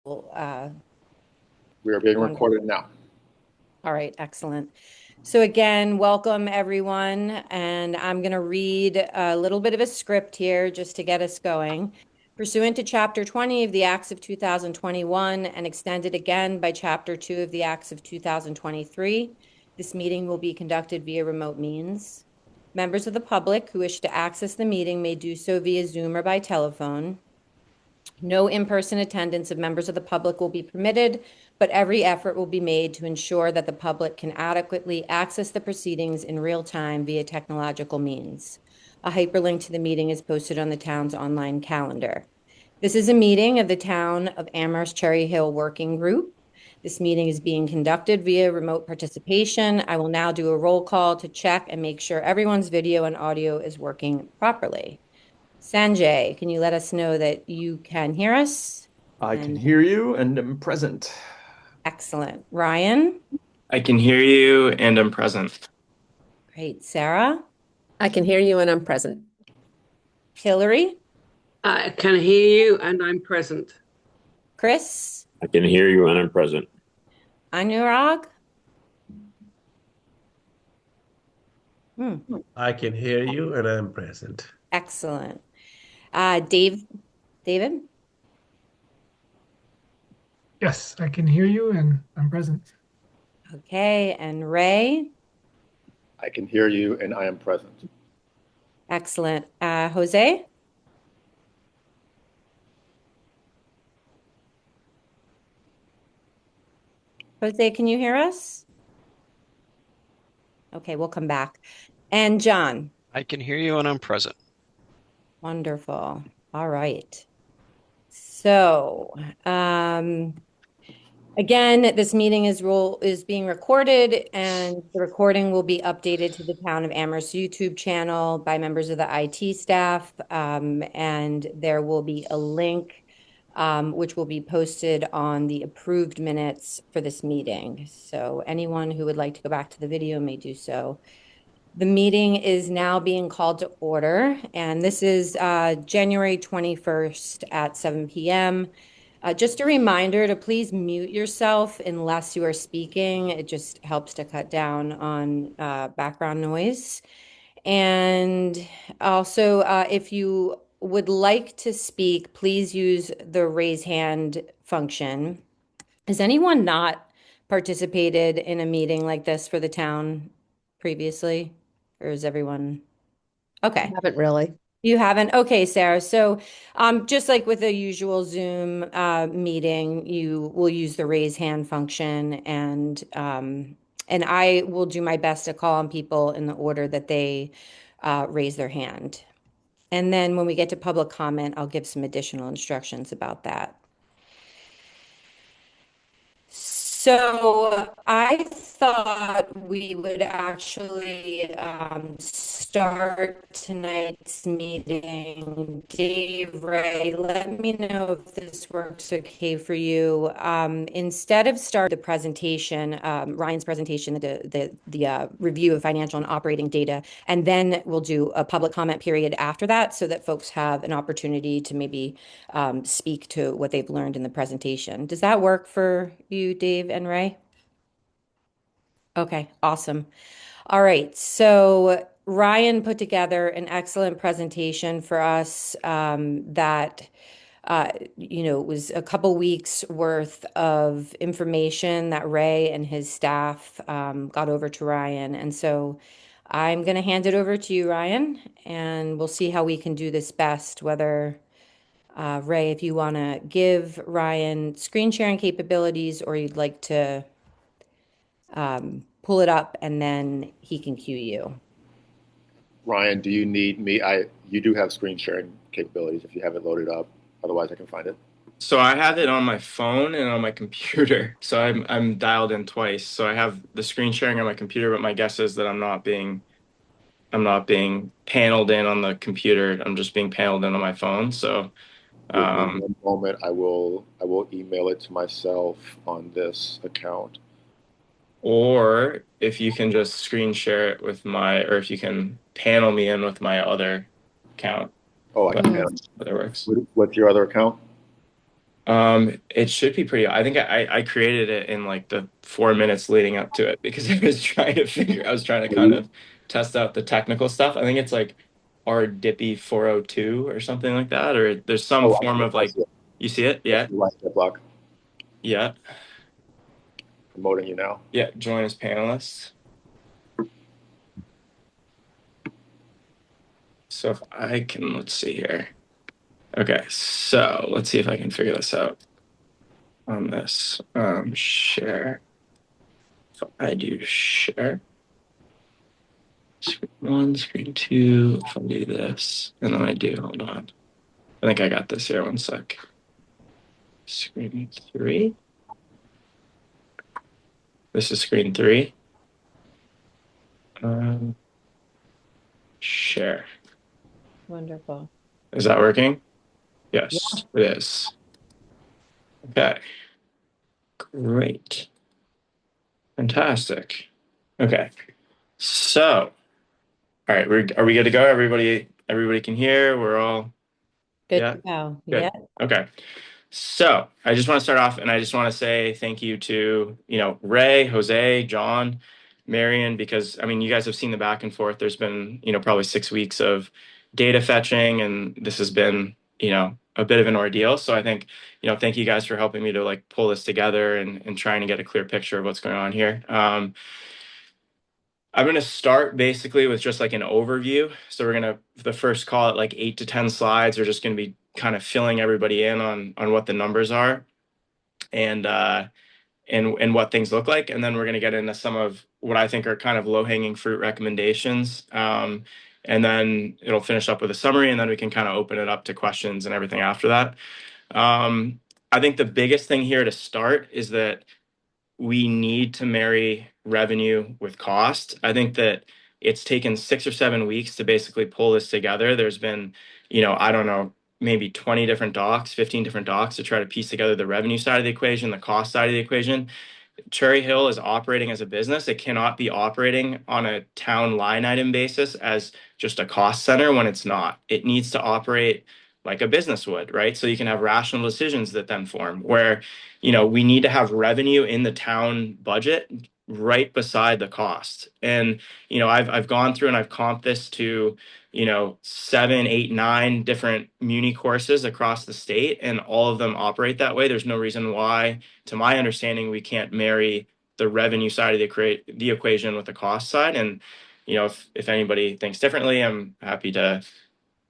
Uh, We are being Wonderful. recorded now. All right, excellent. So again, welcome everyone. And I'm going to read a little bit of a script here just to get us going. Pursuant to Chapter 20 of the Acts of 2021 and extended again by Chapter 2 of the Acts of 2023, this meeting will be conducted via remote means. Members of the public who wish to access the meeting may do so via Zoom or by telephone. No in-person attendance of members of the public will be permitted, but every effort will be made to ensure that the public can adequately access the proceedings in real time via technological means. A hyperlink to the meeting is posted on the town's online calendar. This is a meeting of the Town of Amherst Cherry Hill Working Group. This meeting is being conducted via remote participation. I will now do a roll call to check and make sure everyone's video and audio is working properly. Sanjay, can you let us know that you can hear us? I can And hear you and am present. excellent. Ryan, I can hear you and I'm present. great. Sarah, I can hear you and I'm present. Hillary, I can hear you and I'm present. Chris, I can hear you and I'm present. Anurag. I can hear you and I'm present. Excellent. David, Yes, I can hear you and I'm present. okay, and Ray, I can hear you and I am present. excellent. Jose, Jose, can you hear us? Okay, we'll come back. And John, I can hear you and I'm present. wonderful. All right. So, again, this meeting is being recorded, and the recording will be updated to the Town of Amherst YouTube channel by members of the IT staff. And there will be a link, which will be posted on the approved minutes for this meeting. So anyone who would like to go back to the video may do so. The meeting is now being called to order, and this is January 21st at 7 p.m. Just a reminder to please mute yourself unless you are speaking. It just helps to cut down on background noise. And also, if you would like to speak, please use the raise hand function. Has anyone not participated in a meeting like this for the town previously? Or is everyone? Okay. Haven't really. You haven't? Okay, Sarah. So, just like with a usual Zoom meeting, you will use the raise hand function, and I will do my best to call on people in the order that they raise their hand. And then when we get to public comment, I'll give some additional instructions about that. So I thought we would actually start tonight's meeting. Dave, Ray, let me know if this works okay for you. Instead of start the presentation, Ryan's presentation, the review of financial and operating data, and then we'll do a public comment period after that so that folks have an opportunity to maybe speak to what they've learned in the presentation. Does that work for you, Dave and Ray? Okay, awesome. All right, so Ryan put together an excellent presentation for us that was a couple weeks worth of information that Ray and his staff got over to Ryan. And so I'm going to hand it over to you, Ryan, and we'll see how we can do this best, whether Ray, if you want to give Ryan screen sharing capabilities or you'd like to pull it up and then he can cue you. Ryan, do you need me? You do have screen sharing capabilities if you have it loaded up. Otherwise, I can find it. So I have it on my phone and on my computer. So I'm dialed in twice. So I have the screen sharing on my computer, but my guess is that I'm not being paneled in on the computer. I'm just being paneled in on my phone. So Give me one moment. I will email it to myself on this account. or if you can just screen share it with or if you can panel me in with my other account. Oh, I can But panel. whether it works. What's your other account? It should be pretty. I think I created it in like the 4 minutes leading up to it because I was trying to kind of test out the technical stuff. I think it's like RDippy 402 or something like that, or there's some Oh, form of I like, see it. you see it? Yeah. Ryan Diplock, Yeah. promoting you now. Yeah. Join as panelists. So if I can, let's see here. Okay. So let's see if I can figure this out on this. Share. So I do share. Screen 1, screen 2, if I do this, and then hold on. I think I got this here, 1 sec. Screen 3. This is screen 3. Share. Wonderful. Is that working? Yes, it is. Okay. Great. Fantastic. Okay. So, all right, are we good to go? Everybody can hear. We're all Good Yeah. to go. Good. Yeah. Okay. So I just want to start off and I just want to say thank you to, Ray, Jose, John, Marion, because I mean, you guys have seen the back and forth. There's been, probably 6 weeks of data fetching, and this has been, a bit of an ordeal. So I think, thank you guys for helping me to like pull this together and trying to get a clear picture of what's going on here. I'm going to start basically with just like an overview. So we're going to, the first call it like 8 to 10 slides are just going to be kind of filling everybody in on what the numbers are and what things look like. And then we're going to get into some of what I think are kind of low hanging fruit recommendations. And then it'll finish up with a summary, and then we can kind of open it up to questions and everything after that. I think the biggest thing here to start is that we need to marry revenue with cost. I think that it's taken 6 or 7 weeks to basically pull this together. There's been, I don't know, maybe 20 different docs, 15 different docs to try to piece together the revenue side of the equation, the cost side of the equation. Cherry Hill is operating as a business. It cannot be operating on a town line item basis as just a cost center when it's not. It needs to operate like a business would, right? So you can have rational decisions that then form where, we need to have revenue in the town budget right beside the cost. And, I've gone through and I've comped this to, 7, 8, 9 different muni courses across the state, and all of them operate that way. There's no reason why, to my understanding, we can't marry the revenue side of the equation with the cost side. And, if anybody thinks differently, I'm happy to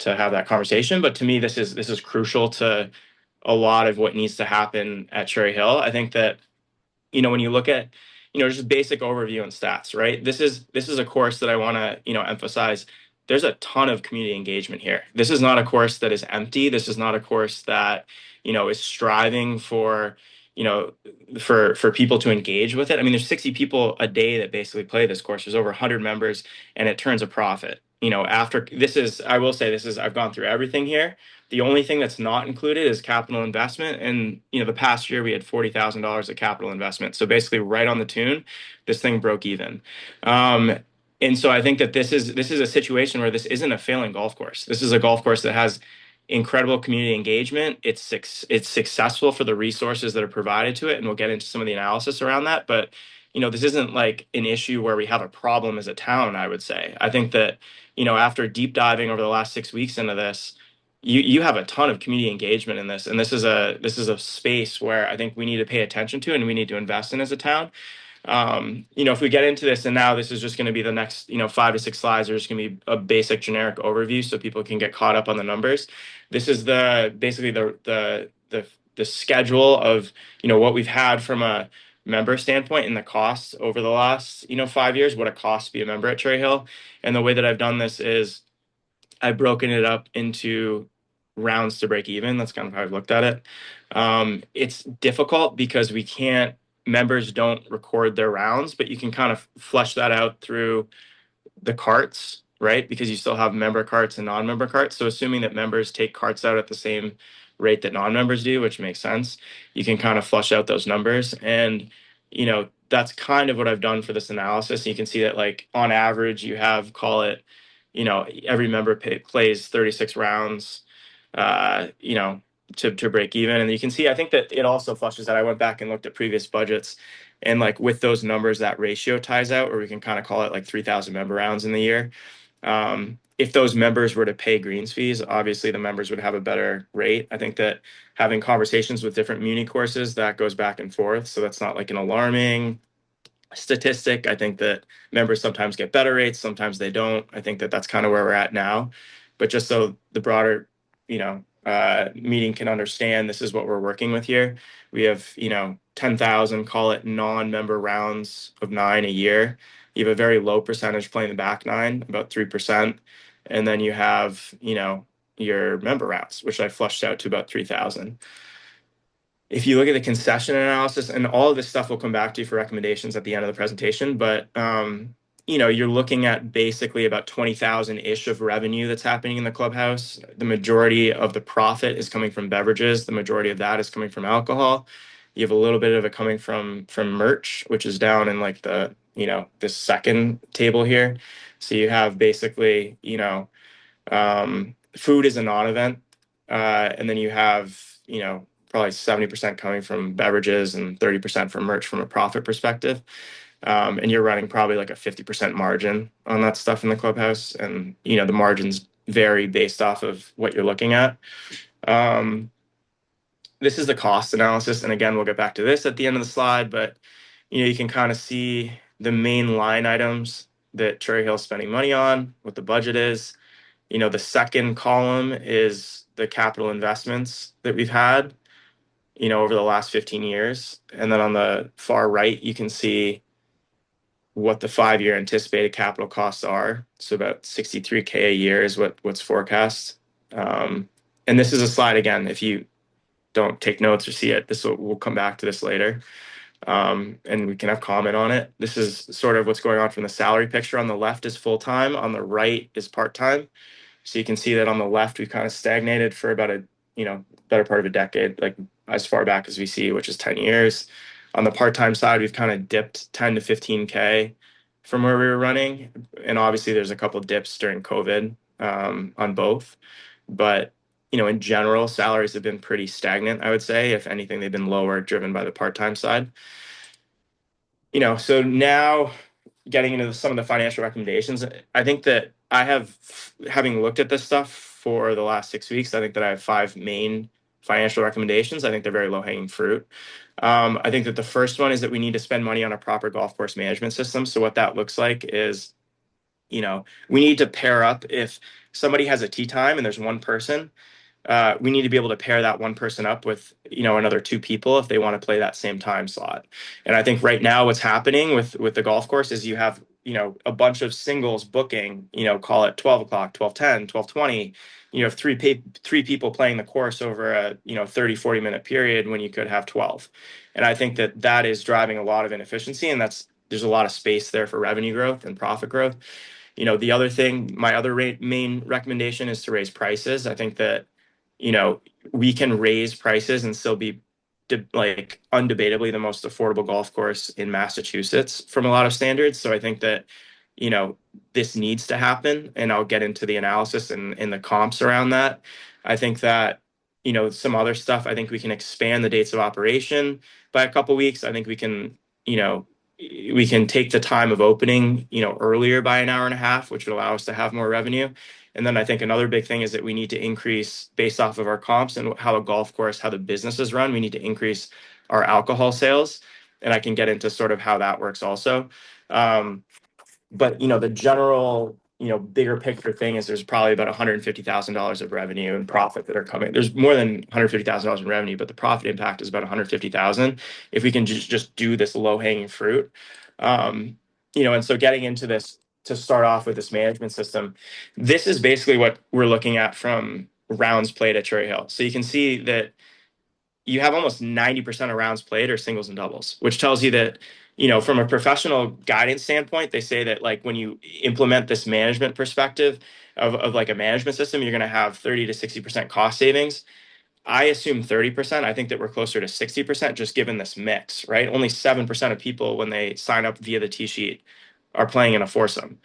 have that conversation. But to me, this is crucial to a lot of what needs to happen at Cherry Hill. I think that, when you look at, just basic overview and stats, right? This is a course that I want to, emphasize. There's a ton of community engagement here. This is not a course that is empty. This is not a course that, is striving for, for people to engage with it. I mean, there's 60 people a day that basically play this course. There's over 100 members, and it turns a profit. After this is, I will say I've gone through everything here. The only thing that's not included is capital investment. And, the past year we had $40,000 of capital investment. So basically right on the tune, this thing broke even. And so I think that this is a situation where this isn't a failing golf course. This is a golf course that has incredible community engagement. It's successful for the resources that are provided to it. And we'll get into some of the analysis around that. But, this isn't like an issue where we have a problem as a town, I would say. I think that, after deep diving over the last 6 weeks into this, you have a ton of community engagement in this, and this is a space where I think we need to pay attention to and we need to invest in as a town. If we get into this, and now this is just going to be the next 5 to 6 slides, there's going to be a basic generic overview so people can get caught up on the numbers. This is basically the schedule of what we've had from a member standpoint and the costs over the last 5 years, what it costs to be a member at Cherry Hill. And the way that I've done this is I've broken it up into rounds to break even. That's kind of how I've looked at it. It's difficult because members don't record their rounds, but you can kind of flesh that out through the carts, right? Because you still have member carts and non-member carts. So assuming that members take carts out at the same rate that non-members do, which makes sense, you can kind of flush out those numbers. And, that's kind of what I've done for this analysis. You can see that like on average, you have, call it, every member plays 36 rounds, to break even. And you can see, I think that it also flushes that. I went back and looked at previous budgets, and like with those numbers, that ratio ties out, or we can kind of call it like 3,000 member rounds in the year. If those members were to pay greens fees, obviously the members would have a better rate. I think that having conversations with different muni courses, that goes back and forth. So that's not like an alarming statistic. I think that members sometimes get better rates, sometimes they don't. I think that that's kind of where we're at now. But just so the broader, meeting can understand, this is what we're working with here. We have, 10,000, call it non-member rounds of 9 a year. You have a very low percentage playing the back 9, about 3%. And then you have, your member rounds, which I flushed out to about 3,000. If you look at the concession analysis, and all of this stuff will come back to you for recommendations at the end of the presentation, but you're looking at basically about 20,000-ish of revenue that's happening in the clubhouse. The majority of the profit is coming from beverages. The majority of that is coming from alcohol. You have a little bit of it coming from merch, which is down in like the, this second table here. So you have basically, food is a non-event. And then you have, probably 70% coming from beverages and 30% from merch from a profit perspective. And you're running probably like a 50% margin on that stuff in the clubhouse. And, the margins vary based off of what you're looking at. This is the cost analysis. And again, we'll get back to this at the end of the slide, but, you can kind of see the main line items that Cherry Hill is spending money on, what the budget is. The second column is the capital investments that we've had, over the last 15 years. And then on the far right, you can see what the 5-year anticipated capital costs are. So about $63K a year is what's forecast. And this is a slide, again, if you don't take notes or see it, we'll come back to this later. And we can have comment on it. This is sort of what's going on from the salary picture. On the left is full-time, on the right is part-time. So you can see that on the left, we've kind of stagnated for about a, better part of a decade, like as far back as we see, which is 10 years. On the part-time side, we've kind of dipped 10 to 15K from where we were running. And obviously there's a couple of dips during COVID on both. But, in general, salaries have been pretty stagnant, I would say. If anything, they've been lower, driven by the part-time side. So now getting into some of the financial recommendations, I think that having looked at this stuff for the last 6 weeks, I think that I have 5 main financial recommendations. I think they're very low-hanging fruit. I think that the first one is that we need to spend money on a proper golf course management system. So what that looks like is, we need to pair up. If somebody has a tee time and there's one person, we need to be able to pair that one person up with, another 2 people if they want to play that same time slot. And I think right now what's happening with the golf course is you have, a bunch of singles booking, call it 12 o'clock, 12:10, 12:20. You have three people playing the course over a 30-40 minute period when you could have 12. And I think that is driving a lot of inefficiency, and there's a lot of space there for revenue growth and profit growth. The other thing, my other main recommendation is to raise prices. I think that we can raise prices and still be like undebatably the most affordable golf course in Massachusetts from a lot of standards. So I think that this needs to happen, and I'll get into the analysis and the comps around that. I think that some other stuff, I think we can expand the dates of operation by a couple weeks. I think we can take the time of opening earlier by an hour and a half, which would allow us to have more revenue. And then I think another big thing is that we need to increase, based off of our comps and how a golf course, how the business is run, we need to increase our alcohol sales. And I can get into sort of how that works also. But the general, bigger picture thing is there's probably about $150,000 of revenue and profit that are coming. There's more than $150,000 in revenue, but the profit impact is about $150,000 if we can just do this low-hanging fruit. And so getting into this, to start off with this management system, this is basically what we're looking at from rounds played at Cherry Hill. So you can see that you have almost 90% of rounds played are singles and doubles, which tells you that, from a professional guidance standpoint, they say that like when you implement this management perspective of like a management system, you're going to have 30 to 60% cost savings. I assume 30%. I think that we're closer to 60% just given this mix, right? Only 7% of people when they sign up via the tee sheet are playing in a foursome.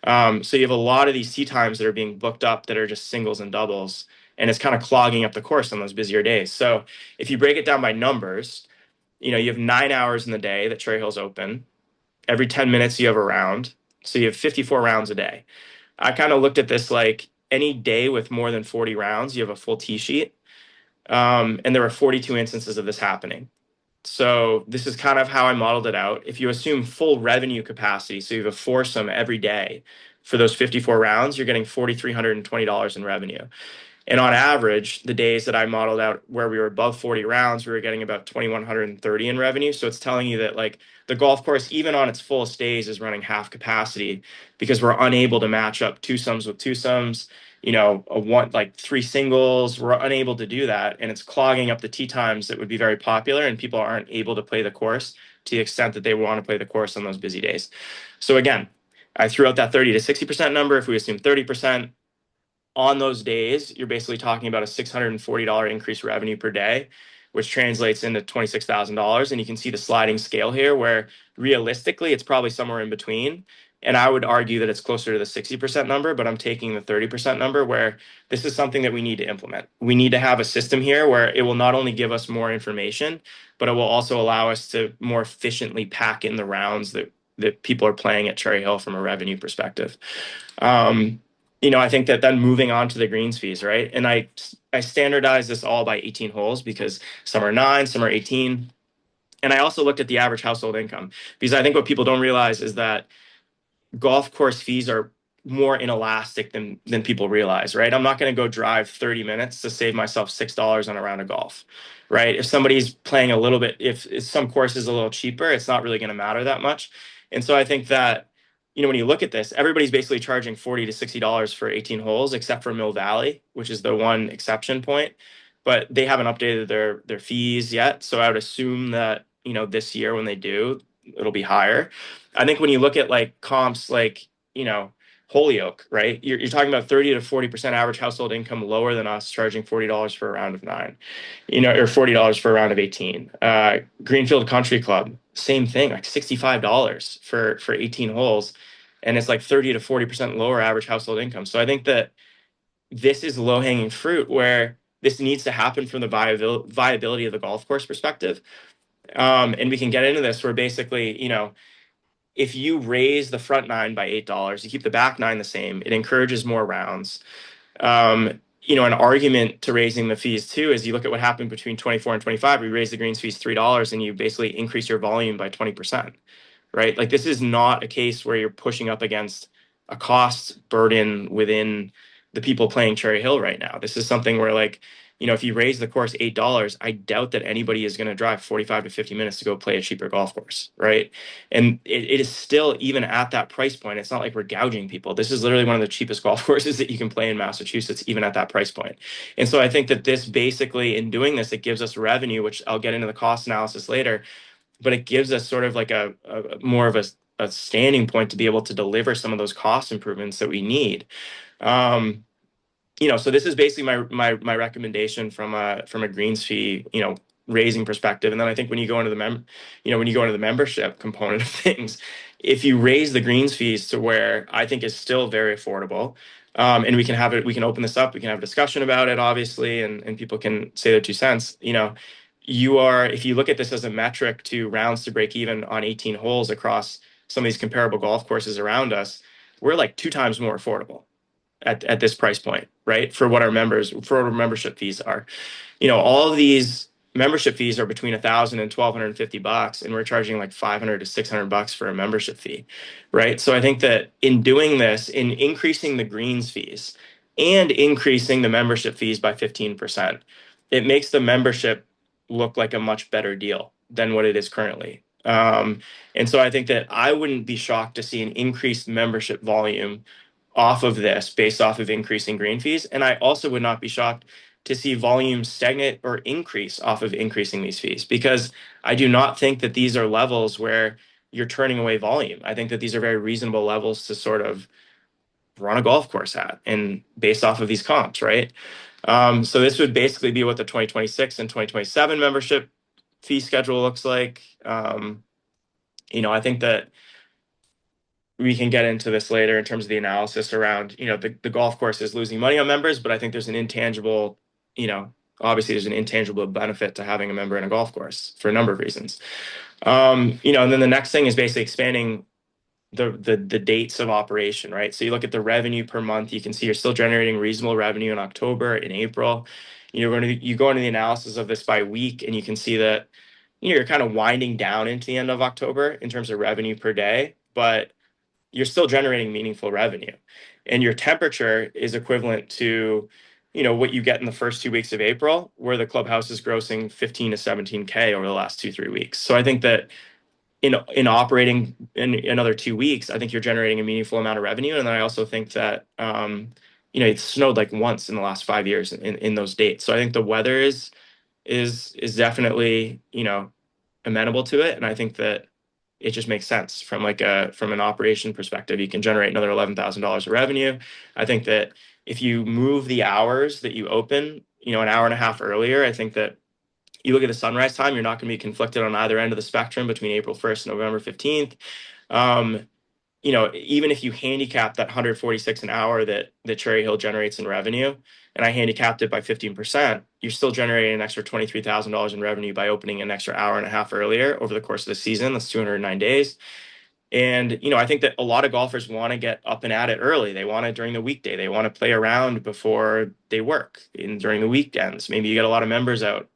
So you have a lot of these tee times that are being booked up that are just singles and doubles. and it's kind of clogging up the course on those busier days. So if you break it down by numbers, you have 9 hours in the day that Cherry Hill's open. Every 10 minutes you have a round. So you have 54 rounds a day. I kind of looked at this like any day with more than 40 rounds, you have a full tee sheet. And there were 42 instances of this happening. So this is kind of how I modeled it out. If you assume full revenue capacity, so you have a foursome every day for those 54 rounds, you're getting $4,320 in revenue. And on average, the days that I modeled out where we were above 40 rounds, we were getting about 2,130 in revenue. So it's telling you that like the golf course, even on its fullest days, is running half capacity because we're unable to match up two sums with two sums, three singles. We're unable to do that. And it's clogging up the tee times that would be very popular, and people aren't able to play the course to the extent that they want to play the course on those busy days. So again, I threw out that 30 to 60% number. If we assume 30%, on those days, you're basically talking about a $640 increased revenue per day, which translates into $26,000. And you can see the sliding scale here where realistically, it's probably somewhere in between. And I would argue that it's closer to the 60% number, but I'm taking the 30% number where this is something that we need to implement. We need to have a system here where it will not only give us more information, but it will also allow us to more efficiently pack in the rounds that people are playing at Cherry Hill from a revenue perspective. I think that then moving on to the greens fees, right? And I standardized this all by 18 holes because some are 9, some are 18. And I also looked at the average household income because I think what people don't realize is that golf course fees are more inelastic than people realize, right? I'm not going to go drive 30 minutes to save myself $6 on a round of golf, right? If somebody's playing a little bit, if some course is a little cheaper, it's not really going to matter that much. And so I think that when you look at this, everybody's basically charging $40 to $60 for 18 holes, except for Mill Valley, which is the one exception point. But they haven't updated their fees yet. So I would assume that, this year when they do, it'll be higher. I think when you look at like comps like, Holyoke, right? You're talking about 30 to 40% average household income lower than us, charging $40 for a round of 9, or $40 for a round of 18. Greenfield Country Club, same thing, like $65 for 18 holes. And it's like 30 to 40% lower average household income. So I think that this is low hanging fruit where this needs to happen from the viability of the golf course perspective. And we can get into this where basically, if you raise the front 9 by $8, you keep the back 9 the same, it encourages more rounds. An argument to raising the fees too is you look at what happened between 24 and 25. We raised the greens fees $3 and you basically increase your volume by 20%, right? Like this is not a case where you're pushing up against a cost burden within the people playing Cherry Hill right now. This is something where like, if you raise the course $8, I doubt that anybody is going to drive 45 to 50 minutes to go play a cheaper golf course, right? And it is still, even at that price point, it's not like we're gouging people. This is literally one of the cheapest golf courses that you can play in Massachusetts, even at that price point. And so I think that this basically, in doing this, it gives us revenue, which I'll get into the cost analysis later, but it gives us sort of like a more of a standing point to be able to deliver some of those cost improvements that we need. So this is basically my recommendation from a greens fee, raising perspective. And then I think when you go into the membership component of things, if you raise the greens fees to where I think is still very affordable, and we can open this up, we can have a discussion about it, obviously, and people can say their 2 cents. If you look at this as a metric to rounds to break even on 18 holes across some of these comparable golf courses around us, we're like 2 times more affordable at this price point, right? For what our membership fees are. All of these membership fees are between $1,000 and $1,250, and we're charging like $500 to $600 for a membership fee, right? So I think that in doing this, in increasing the greens fees and increasing the membership fees by 15%, it makes the membership look like a much better deal than what it is currently. And so I think that I wouldn't be shocked to see an increased membership volume off of this based off of increasing green fees. And I also would not be shocked to see volume stagnate or increase off of increasing these fees, because I do not think that these are levels where you're turning away volume. I think that these are very reasonable levels to sort of run a golf course at and based off of these comps, right? So this would basically be what the 2026 and 2027 membership fee schedule looks like. I think that we can get into this later in terms of the analysis around, the golf course is losing money on members, but I think there's an intangible, obviously there's an intangible benefit to having a member in a golf course for a number of reasons. And then the next thing is basically expanding the dates of operation, right? So you look at the revenue per month, you can see you're still generating reasonable revenue in October, in April. You go into the analysis of this by week, and you can see that you're kind of winding down into the end of October in terms of revenue per day, but you're still generating meaningful revenue. And your temperature is equivalent to, what you get in the first 2 weeks of April, where the clubhouse is grossing 15 to 17K over the last 2-3 weeks. So I think that in operating in another 2 weeks, I think you're generating a meaningful amount of revenue. And then I also think that, it snowed like once in the last 5 years in those dates. So I think the weather is definitely, amenable to it. And I think that it just makes sense from an operation perspective. You can generate another $11,000 of revenue. I think that if you move the hours that you open, an hour and a half earlier, I think that you look at the sunrise time, you're not going to be conflicted on either end of the spectrum between April 1st and November 15th. Even if you handicap that 146 an hour that Cherry Hill generates in revenue, and I handicapped it by 15%, you're still generating an extra $23,000 in revenue by opening an extra hour and a half earlier over the course of the season. That's 209 days. And, I think that a lot of golfers want to get up and at it early. They want it during the weekday. They want to play around before they work during the weekends. Maybe you get a lot of members out,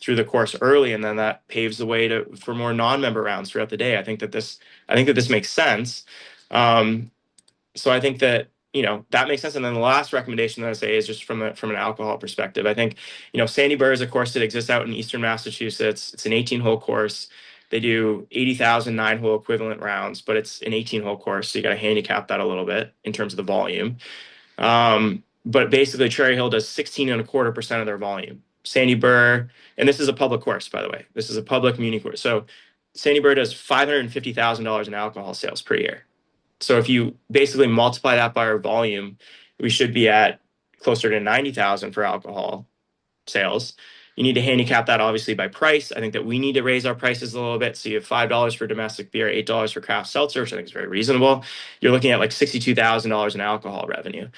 through the course early, and then that paves the way for more non-member rounds throughout the day. I think that this makes sense. So I think that, that makes sense. And then the last recommendation that I say is just from an alcohol perspective. I think, Sandy Burr is a course that exists out in Eastern Massachusetts. It's an 18-hole course. They do 80,000 9-hole equivalent rounds, but it's an 18-hole course, so you got to handicap that a little bit in terms of the volume. But basically, Cherry Hill does 16.25% of their volume. Sandy Burr, and this is a public course, by the way. This is a public community course. So Sandy Burr does $550,000 in alcohol sales per year. So if you basically multiply that by our volume, we should be at closer to 90,000 for alcohol sales. You need to handicap that obviously by price. I think that we need to raise our prices a little bit. So you have $5 for domestic beer, $8 for craft seltzer, which I think is very reasonable. You're looking at like $62,000 in alcohol revenue.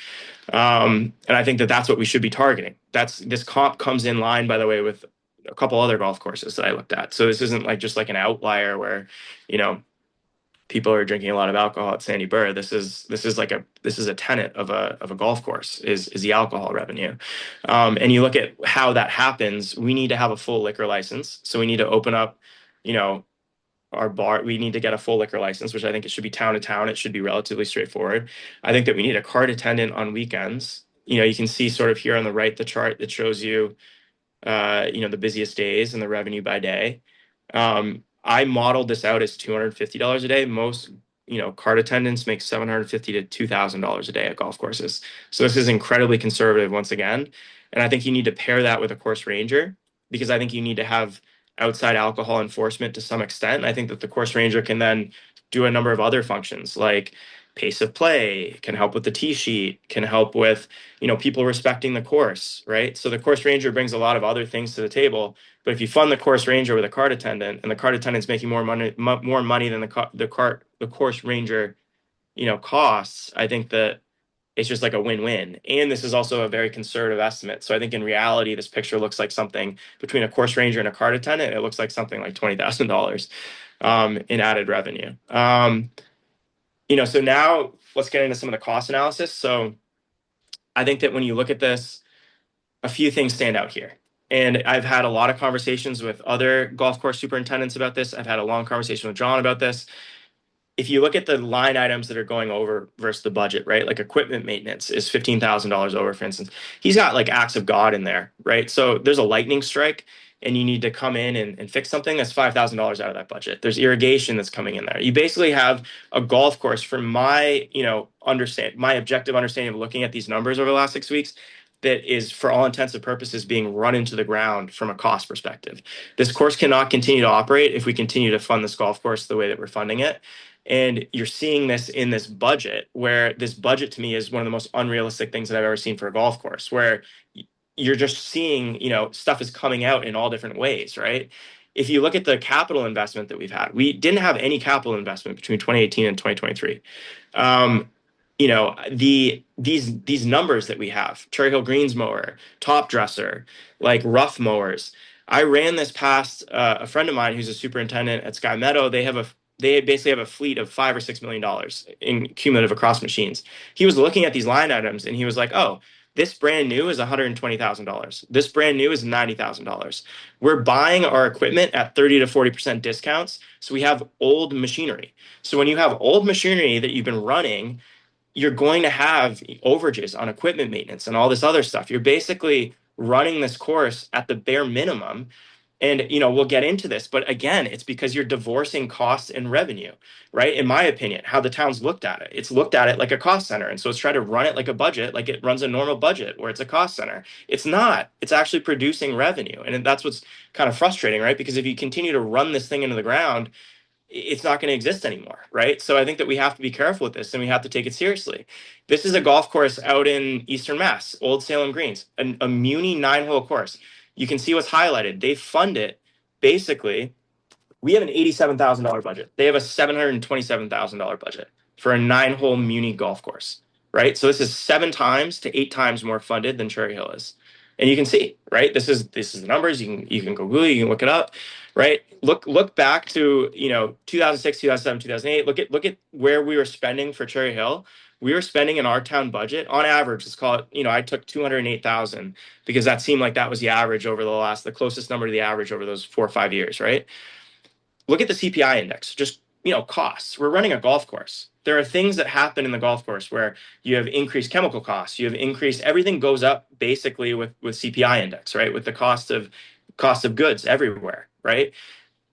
And I think that that's what we should be targeting. This comp comes in line, by the way, with a couple other golf courses that I looked at. So this isn't just like an outlier where, people are drinking a lot of alcohol at Sandy Burr. This is a tenet of a golf course is the alcohol revenue. And you look at how that happens. We need to have a full liquor license. So we need to open up, our bar. We need to get a full liquor license, which I think it should be town to town. It should be relatively straightforward. I think that we need a card attendant on weekends. You can see sort of here on the right, the chart that shows you, the busiest days and the revenue by day. I modeled this out as $250 a day. Most, card attendants make $750 to $2,000 a day at golf courses. So this is incredibly conservative once again. And I think you need to pair that with a course ranger, because I think you need to have outside alcohol enforcement to some extent. And I think that the course ranger can then do a number of other functions like pace of play, can help with the tee sheet, can help with, people respecting the course, right? So the course ranger brings a lot of other things to the table. But if you fund the course ranger with a card attendant, and the card attendant's making more money than the course ranger, costs, I think that it's just like a win-win. And this is also a very conservative estimate. So I think in reality, this picture looks like something between a course ranger and a card attendant. It looks like something like $20,000 in added revenue. So now let's get into some of the cost analysis. So I think that when you look at this, a few things stand out here. And I've had a lot of conversations with other golf course superintendents about this. I've had a long conversation with John about this. If you look at the line items that are going over versus the budget, right? Like equipment maintenance is $15,000 over, for instance. He's got like acts of God in there, right? So there's a lightning strike and you need to come in and fix something, that's $5,000 out of that budget. There's irrigation that's coming in there. You basically have a golf course, from my, my objective understanding of looking at these numbers over the last 6 weeks, that is, for all intents and purposes, being run into the ground from a cost perspective. This course cannot continue to operate if we continue to fund this golf course the way that we're funding it. And you're seeing this in this budget, where this budget to me is one of the most unrealistic things that I've ever seen for a golf course, where you're just seeing, stuff is coming out in all different ways, right? if you look at the capital investment that we've had, we didn't have any capital investment between 2018 and 2023. These numbers that we have, Cherry Hill Greens mower, top dresser, like rough mowers. I ran this past a friend of mine who's a superintendent at Sky Meadow. They basically have a fleet of $5 or $6 million in cumulative across machines. He was looking at these line items and he was like, oh, this brand new is $120,000. This brand new is $90,000. We're buying our equipment at 30 to 40% discounts. So we have old machinery. So when you have old machinery that you've been running, you're going to have overages on equipment maintenance and all this other stuff. You're basically running this course at the bare minimum. And, we'll get into this, but again, it's because you're divorcing costs and revenue, right? In my opinion, how the town's looked at it, it's looked at it like a cost center. And so it's trying to run it like a budget, like it runs a normal budget where it's a cost center. It's not, it's actually producing revenue. And that's what's kind of frustrating, right? Because if you continue to run this thing into the ground, it's not going to exist anymore, right? So I think that we have to be careful with this and we have to take it seriously. This is a golf course out in Eastern Mass, Old Salem Greens, a Muni 9-hole course. You can see what's highlighted. They fund it. Basically, we have an $87,000 budget. They have a $727,000 budget for a 9-hole Muni golf course, right? So this is 7 times to 8 times more funded than Cherry Hill is. And you can see, right? This is the numbers. You can go Google, you can look it up, right? Look back to 2006, 2007, 2008. Look at where we were spending for Cherry Hill. We were spending in our town budget on average. Let's call it. I took 208,000 because that seemed like that was the average over the closest number to the average over those 4 or 5 years, right? Look at the CPI index. Just costs. We're running a golf course. There are things that happen in the golf course where you have increased chemical costs. You have increased, everything goes up basically with CPI index, right? With the cost of goods everywhere, right?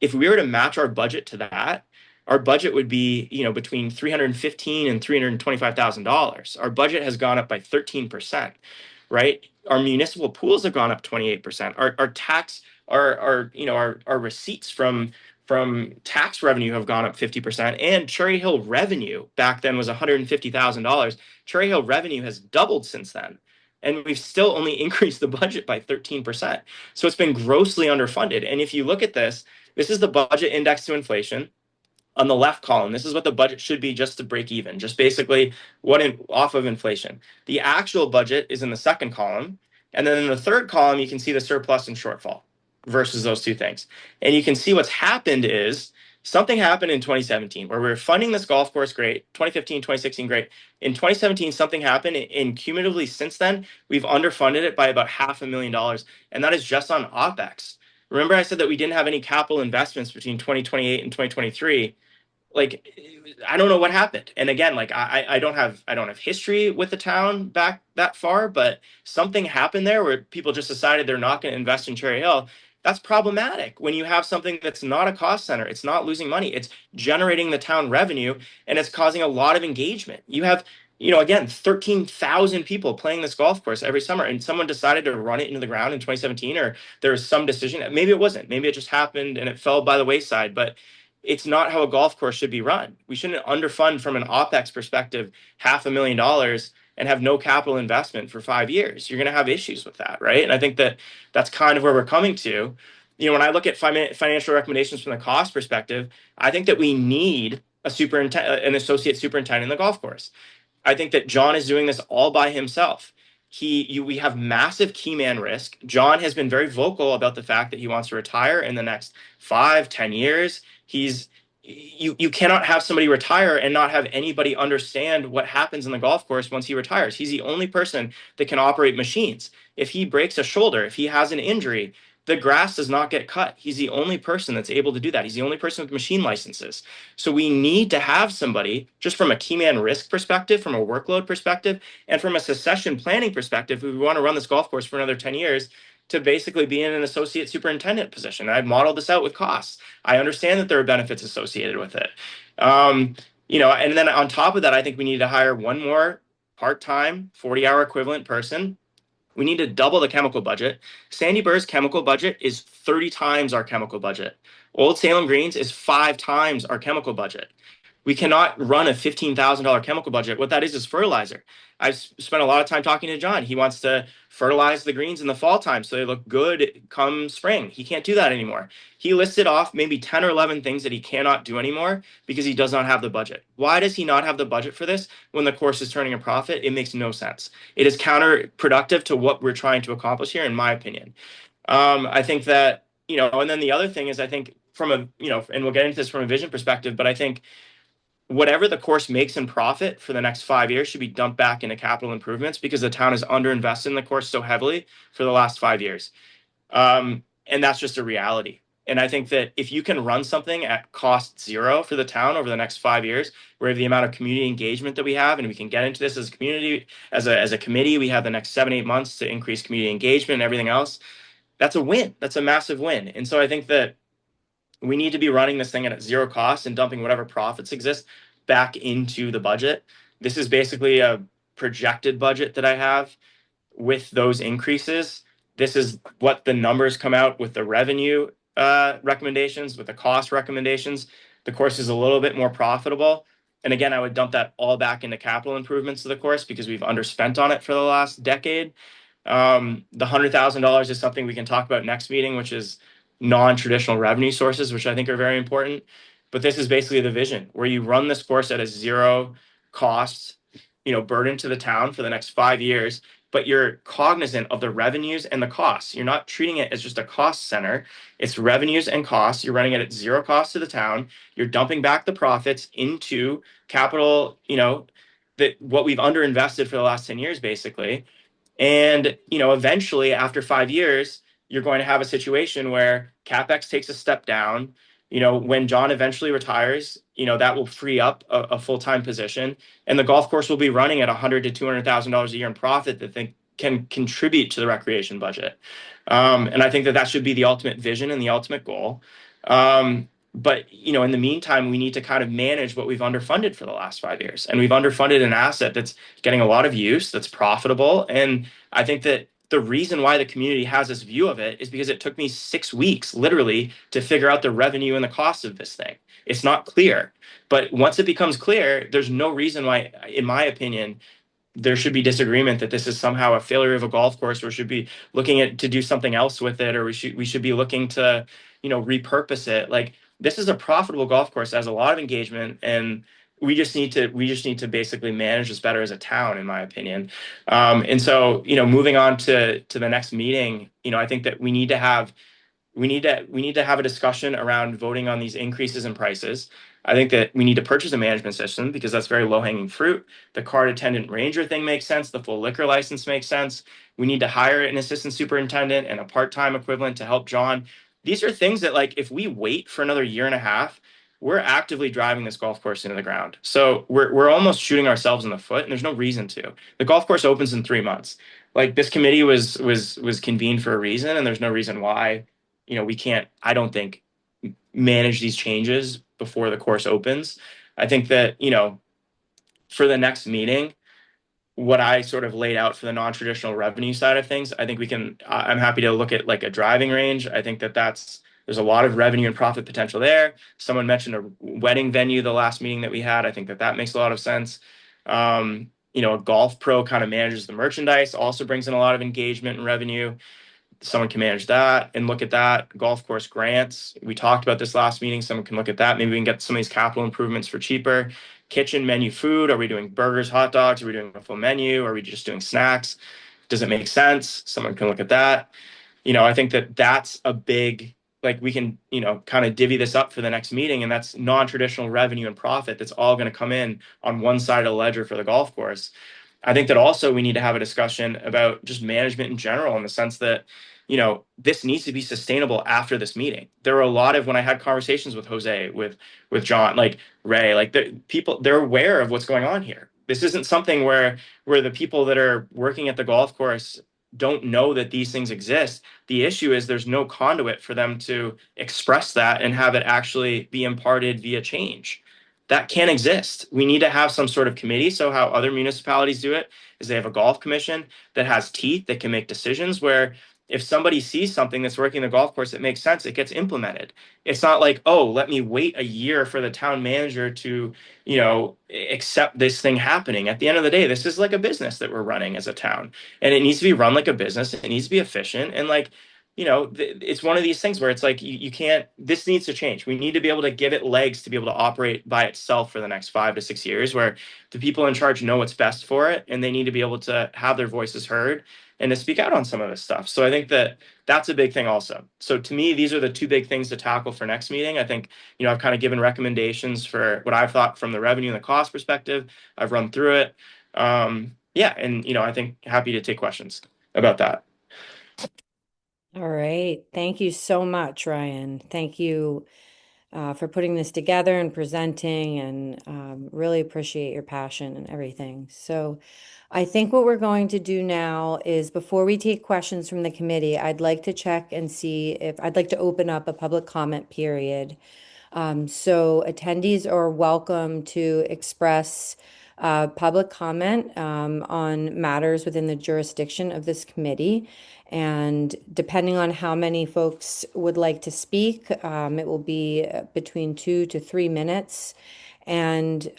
If we were to match our budget to that, our budget would be, between $315,000 and $325,000. Our budget has gone up by 13%, right? Our municipal pools have gone up 28%. Our tax, our receipts from tax revenue have gone up 50%, and Cherry Hill revenue back then was $150,000. Cherry Hill revenue has doubled since then, and we've still only increased the budget by 13%. So it's been grossly underfunded. And if you look at this is the budget index to inflation. On the left column, this is what the budget should be just to break even, just basically off of inflation. The actual budget is in the second column, and then in the third column, you can see the surplus and shortfall versus those two things. And you can see what's happened is something happened in 2017 where we were funding this golf course great, 2015, 2016 great. In 2017, something happened, and cumulatively since then, we've underfunded it by about $500,000, and that is just on OpEx. Remember I said that we didn't have any capital investments between 2028 and 2023. I don't know what happened. And again, I don't have history with the town back that far, but something happened there where people just decided they're not going to invest in Cherry Hill. That's problematic when you have something that's not a cost center. It's not losing money. It's generating the town revenue, and it's causing a lot of engagement. You have, again, 13,000 people playing this golf course every summer, and someone decided to run it into the ground in 2017, or there was some decision. Maybe it wasn't. Maybe it just happened and it fell by the wayside, but it's not how a golf course should be run. We shouldn't underfund from an OpEx perspective $500,000 and have no capital investment for 5 years. You're going to have issues with that, right? And I think that that's kind of where we're coming to. When I look at financial recommendations from the cost perspective, I think that we need an associate superintendent in the golf course. I think that John is doing this all by himself. We have massive key man risk. John has been very vocal about the fact that he wants to retire in the next 5-10 years. You cannot have somebody retire and not have anybody understand what happens in the golf course once he retires. He's the only person that can operate machines. If he breaks a shoulder, if he has an injury, the grass does not get cut. He's the only person that's able to do that. He's the only person with machine licenses. So we need to have somebody, just from a key man risk perspective, from a workload perspective, and from a succession planning perspective, if we want to run this golf course for another 10 years, to basically be in an associate superintendent position. I've modeled this out with costs. I understand that there are benefits associated with it. And then on top of that, I think we need to hire one more part-time 40-hour equivalent person. We need to double the chemical budget. Sandy Burr's chemical budget is 30 times our chemical budget. Old Salem Greens is 5 times our chemical budget. We cannot run a $15,000 chemical budget. What that is fertilizer. I've spent a lot of time talking to John. He wants to fertilize the greens in the fall time so they look good come spring. He can't do that anymore. He listed off maybe 10 or 11 things that he cannot do anymore because he does not have the budget. Why does he not have the budget for this when the course is turning a profit? It makes no sense. It is counterproductive to what we're trying to accomplish here, in my opinion. I think that, and then the other thing is, I think from a, and we'll get into this from a vision perspective, but I think whatever the course makes in profit for the next 5 years should be dumped back into capital improvements because the town has underinvested in the course so heavily for the last 5 years. And that's just a reality. And I think that if you can run something at cost zero for the town over the next 5 years, where the amount of community engagement that we have, and we can get into this as a community, as a committee, we have the next 7-8 months to increase community engagement and everything else. That's a win. That's a massive win. And so I think that we need to be running this thing at zero cost and dumping whatever profits exist back into the budget. This is basically a projected budget that I have with those increases. This is what the numbers come out with the revenue recommendations, with the cost recommendations. The course is a little bit more profitable. And again, I would dump that all back into capital improvements to the course because we've underspent on it for the last decade. The $100,000 is something we can talk about next meeting, which is non-traditional revenue sources, which I think are very important. But this is basically the vision where you run this course at a zero cost, burden to the town for the next 5 years, but you're cognizant of the revenues and the costs. You're not treating it as just a cost center. It's revenues and costs. You're running it at zero cost to the town. You're dumping back the profits into capital, that what we've underinvested for the last 10 years, basically. And, eventually after 5 years, you're going to have a situation where CapEx takes a step down. When John eventually retires, that will free up a full-time position, and the golf course will be running at $100,000 to $200,000 a year in profit that they can contribute to the recreation budget. And I think that should be the ultimate vision and the ultimate goal. But, in the meantime, we need to kind of manage what we've underfunded for the last 5 years. And we've underfunded an asset that's getting a lot of use, that's profitable. And I think that the reason why the community has this view of it is because it took me 6 weeks, literally, to figure out the revenue and the cost of this thing. It's not clear. But once it becomes clear, there's no reason why, in my opinion, there should be disagreement that this is somehow a failure of a golf course, or should be looking to do something else with it, or we should be looking to, repurpose it. Like, this is a profitable golf course that has a lot of engagement, and we just need to basically manage this better as a town, in my opinion. And so, moving on to the next meeting, I think that we need to have a discussion around voting on these increases in prices. I think that we need to purchase a management system because that's very low-hanging fruit. The card attendant ranger thing makes sense. The full liquor license makes sense. We need to hire an assistant superintendent and a part-time equivalent to help John. These are things that, like, if we wait for another year and a half, we're actively driving this golf course into the ground. So we're almost shooting ourselves in the foot, and there's no reason to. The golf course opens in 3 months. Like, this committee was convened for a reason, and there's no reason why, we can't, I don't think, manage these changes before the course opens. I think that, for the next meeting, what I sort of laid out for the non-traditional revenue side of things, I think I'm happy to look at like a driving range. I think there's a lot of revenue and profit potential there. Someone mentioned a wedding venue the last meeting that we had. I think that makes a lot of sense. A golf pro kind of manages the merchandise, also brings in a lot of engagement and revenue. Someone can manage that and look at that. Golf course grants. We talked about this last meeting. Someone can look at that. Maybe we can get some of these capital improvements for cheaper. Kitchen menu food. Are we doing burgers, hot dogs? Are we doing a full menu? Are we just doing snacks? Does it make sense? Someone can look at that. I think that's a big, like, we can, kind of divvy this up for the next meeting, and that's non-traditional revenue and profit that's all going to come in on one side of the ledger for the golf course. I think that also we need to have a discussion about just management in general, in the sense that, this needs to be sustainable after this meeting. There were a lot of, when I had conversations with Jose, with John, like Ray, like they're aware of what's going on here. This isn't something where the people that are working at the golf course don't know that these things exist. The issue is there's no conduit for them to express that and have it actually be imparted via change. That can't exist. We need to have some sort of committee. So how other municipalities do it is they have a golf commission that has teeth, that can make decisions, where if somebody sees something that's working the golf course that makes sense, it gets implemented. It's not like, oh, let me wait a year for the town manager to, accept this thing happening. At the end of the day, this is like a business that we're running as a town, and it needs to be run like a business. It needs to be efficient, and like, it's one of these things where it's like you can't. This needs to change. We need to be able to give it legs to be able to operate by itself for the next 5 to 6 years, where the people in charge know what's best for it, and they need to be able to have their voices heard and to speak out on some of this stuff. So I think that that's a big thing also. So to me, these are the two big things to tackle for next meeting. I think, I've kind of given recommendations for what I've thought from the revenue and the cost perspective. I've run through it. Yeah. And, I think happy to take questions about that. All right. Thank you so much, Ryan. Thank you for putting this together and presenting, and really appreciate your passion and everything. So I think what we're going to do now is, before we take questions from the committee, I'd like to check and see if I'd like to open up a public comment period. So attendees are welcome to express public comment on matters within the jurisdiction of this committee. And depending on how many folks would like to speak, it will be between 2 to 3 minutes. And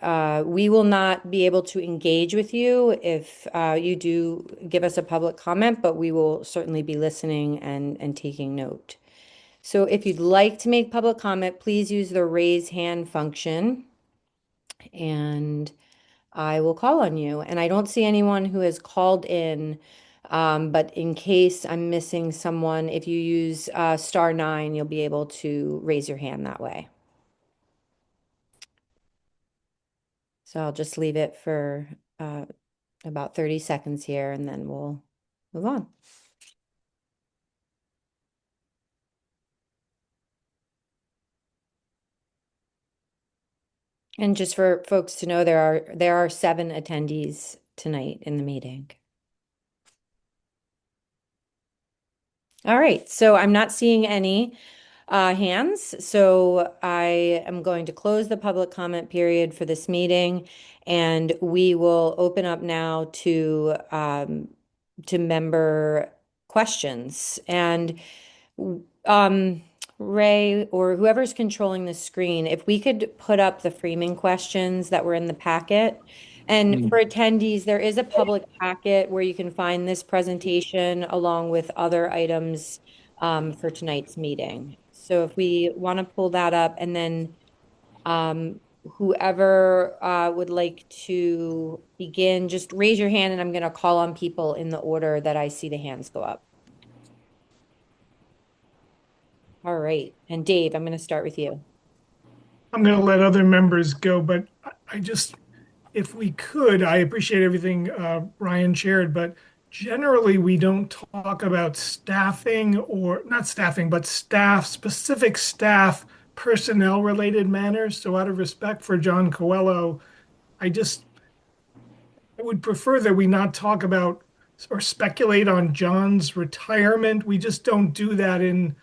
we will not be able to engage with you if you do give us a public comment, but we will certainly be listening and taking note. So if you'd like to make public comment, please use the raise hand function, and I will call on you. And I don't see anyone who has called in, but in case I'm missing someone, if you use *9, you'll be able to raise your hand that way. So I'll just leave it for about 30 seconds here, and then we'll move on. And just for folks to know, there are 7 attendees tonight in the meeting. All right, so I'm not seeing any hands, so I am going to close the public comment period for this meeting, and we will open up now to member questions. And Ray, or whoever's controlling the screen, if we could put up the framing questions that were in the packet. And for attendees, there is a public packet where you can find this presentation along with other items for tonight's meeting. So if we want to pull that up, and then whoever would like to begin, just raise your hand, and I'm going to call on people in the order that I see the hands go up. All right. And Dave, I'm going to start with you. I'm going to let other members go, but I just, if we could, I appreciate everything Ryan shared, but generally we don't talk about staffing, or not staffing, but specific staff personnel related matters. So out of respect for John Coelho, I would prefer that we not talk about or speculate on John's retirement. We just don't do that in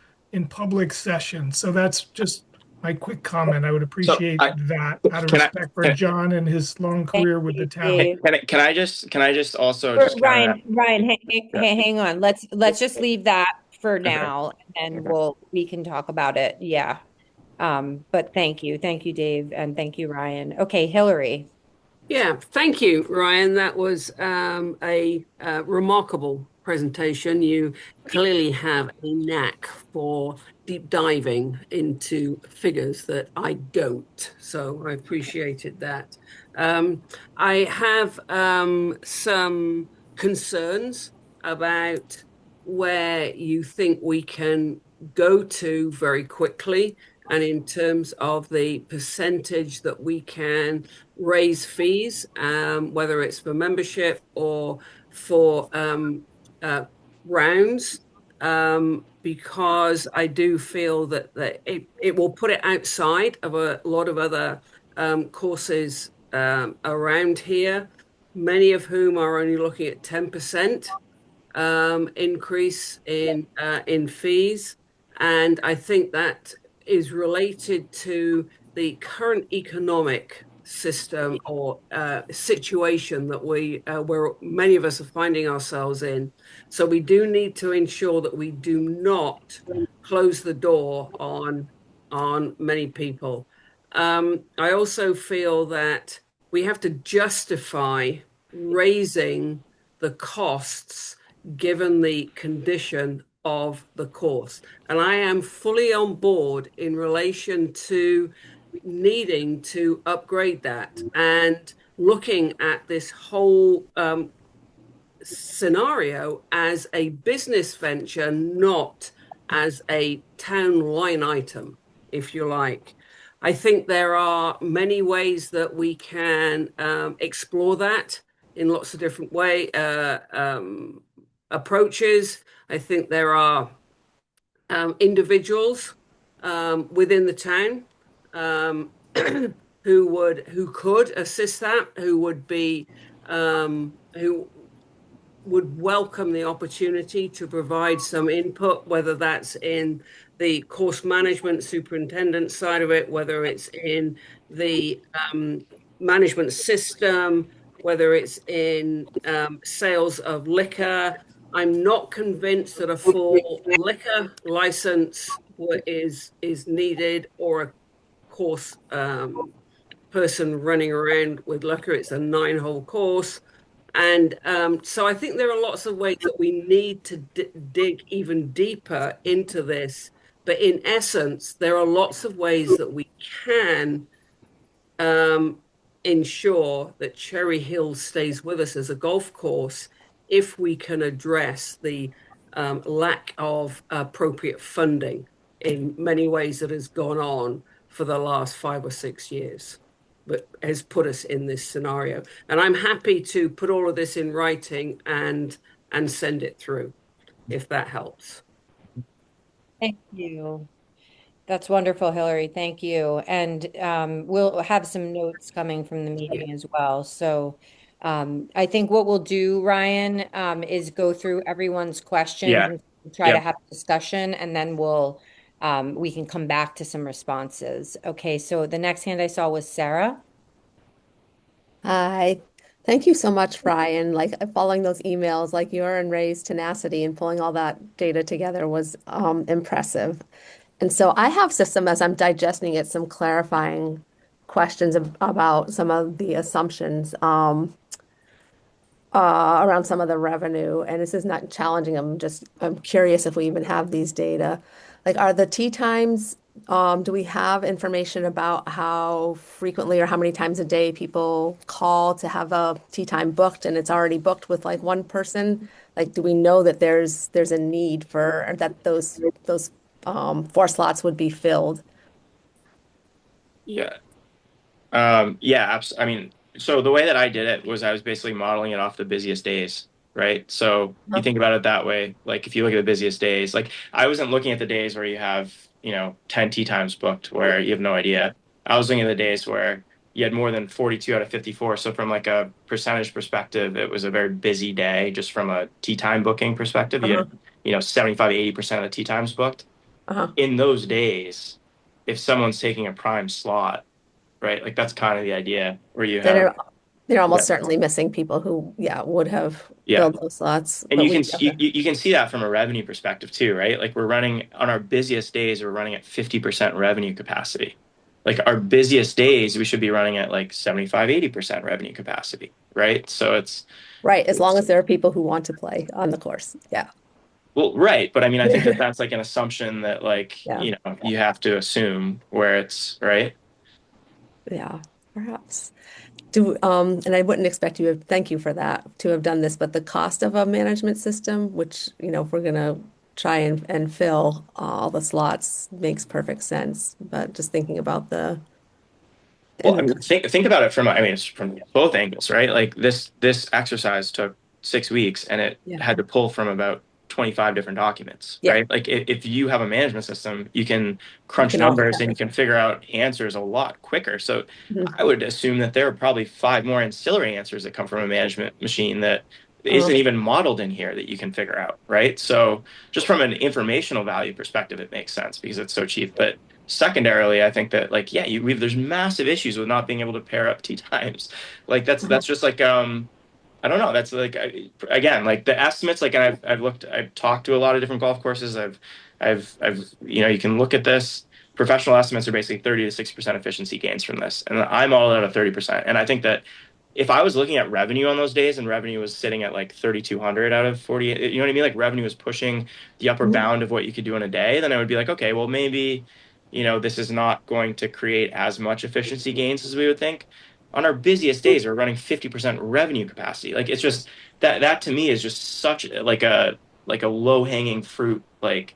public session. So that's just my quick comment. I would appreciate that out of respect for John and his long career with the town. Can I just also just Ryan, hang on. Let's just leave that for now, and we can talk about it. Yeah. But thank you, Dave, and thank you, Ryan. Okay, Hillary. Yeah, thank you, Ryan. That was a remarkable presentation. You clearly have a knack for deep diving into figures that I don't, so I appreciated that. I have some concerns about where you think we can go to very quickly, and in terms of the percentage that we can raise fees, whether it's for membership or for rounds, because I do feel that it will put it outside of a lot of other courses around here, many of whom are only looking at 10% increase in fees. And I think that is related to the current economic system or situation that where many of us are finding ourselves in. So we do need to ensure that we do not close the door on many people. I also feel that we have to justify raising the costs given the condition of the course. And I am fully on board in relation to needing to upgrade that and looking at this whole scenario as a business venture, not as a town line item, if you like. I think there are many ways that we can explore that in lots of different approaches. I think there are individuals within the town who could assist that, who would welcome the opportunity to provide some input, whether that's in the course management superintendent side of it, whether it's in the management system, whether it's in sales of liquor. I'm not convinced that a full liquor license is needed, or a course person running around with liquor. It's a 9-hole course. And so I think there are lots of ways that we need to dig even deeper into this. But in essence, there are lots of ways that we can ensure that Cherry Hill stays with us as a golf course if we can address the lack of appropriate funding in many ways that has gone on for the last 5 or 6 years, but has put us in this scenario. And I'm happy to put all of this in writing and send it through, if that helps. Thank you. That's wonderful, Hillary. Thank you. And we'll have some notes coming from the meeting as well. So I think what we'll do, Ryan, is go through everyone's questions and try to have a discussion, and then we can come back to some responses. Okay, so the next hand I saw was Sarah. Hi. Thank you so much, Ryan. Like following those emails, like your and Ray's tenacity and pulling all that data together was impressive. And so I have some, as I'm digesting it, some clarifying questions about some of the assumptions around some of the revenue. And this is not challenging. I'm curious if we even have these data. Like, are the tee times, do we have information about how frequently or how many times a day people call to have a tee time booked, and it's already booked with like one person? Like, do we know that there's a need for that those 4 slots would be filled? Yeah. I mean, so the way that I did it was I was basically modeling it off the busiest days, right? So you think about it that way. Like if you look at the busiest days, like I wasn't looking at the days where you have, 10 tee times booked where you have no idea. I was looking at the days where you had more than 42 out of 54. So from like a percentage perspective, it was a very busy day just from a tee time booking perspective. You had, 75, 80% of the tee times booked. In those days, if someone's taking a prime slot, right? Like that's kind of the idea where you have they're almost certainly missing people who would have filled those slots. And you can see that from a revenue perspective too, right? Like we're running on our busiest days, we're running at 50% revenue capacity. Like our busiest days, we should be running at like 75, 80% revenue capacity, right? So it's right, as long as there are people who want to play on the course. Yeah. Well, right. But I mean, I think that's like an assumption that like, you have to assume where it's right. Yeah, perhaps. And I wouldn't expect you to, thank you for that, to have done this, but the cost of a management system, which, if we're going to try and fill all the slots, makes perfect sense. But just thinking about well, I mean, think about it it's from both angles, right? Like this exercise took 6 weeks and it had to pull from about 25 different documents, right? Like if you have a management system, you can crunch numbers and you can figure out answers a lot quicker. So I would assume that there are probably 5 more ancillary answers that come from a management machine that isn't even modeled in here that you can figure out, right? So just from an informational value perspective, it makes sense because it's so cheap. But secondarily, I think that like, yeah, there's massive issues with not being able to pair up tee times. Like that's just like I don't know. That's like again, like the estimates. Like, and I've talked to a lot of different golf courses. You can look at this. Professional estimates are basically 30 to 60% efficiency gains from this, and I'm all out of 30%. And I think that if I was looking at revenue on those days and revenue was sitting at like 3,200 out of 48, you know what I mean? Like revenue was pushing the upper bound of what you could do in a day, then I would be like, okay, well maybe, this is not going to create as much efficiency gains as we would think. On our busiest days, we're running 50% revenue capacity. Like it's just that to me is just such like a low hanging fruit. Like,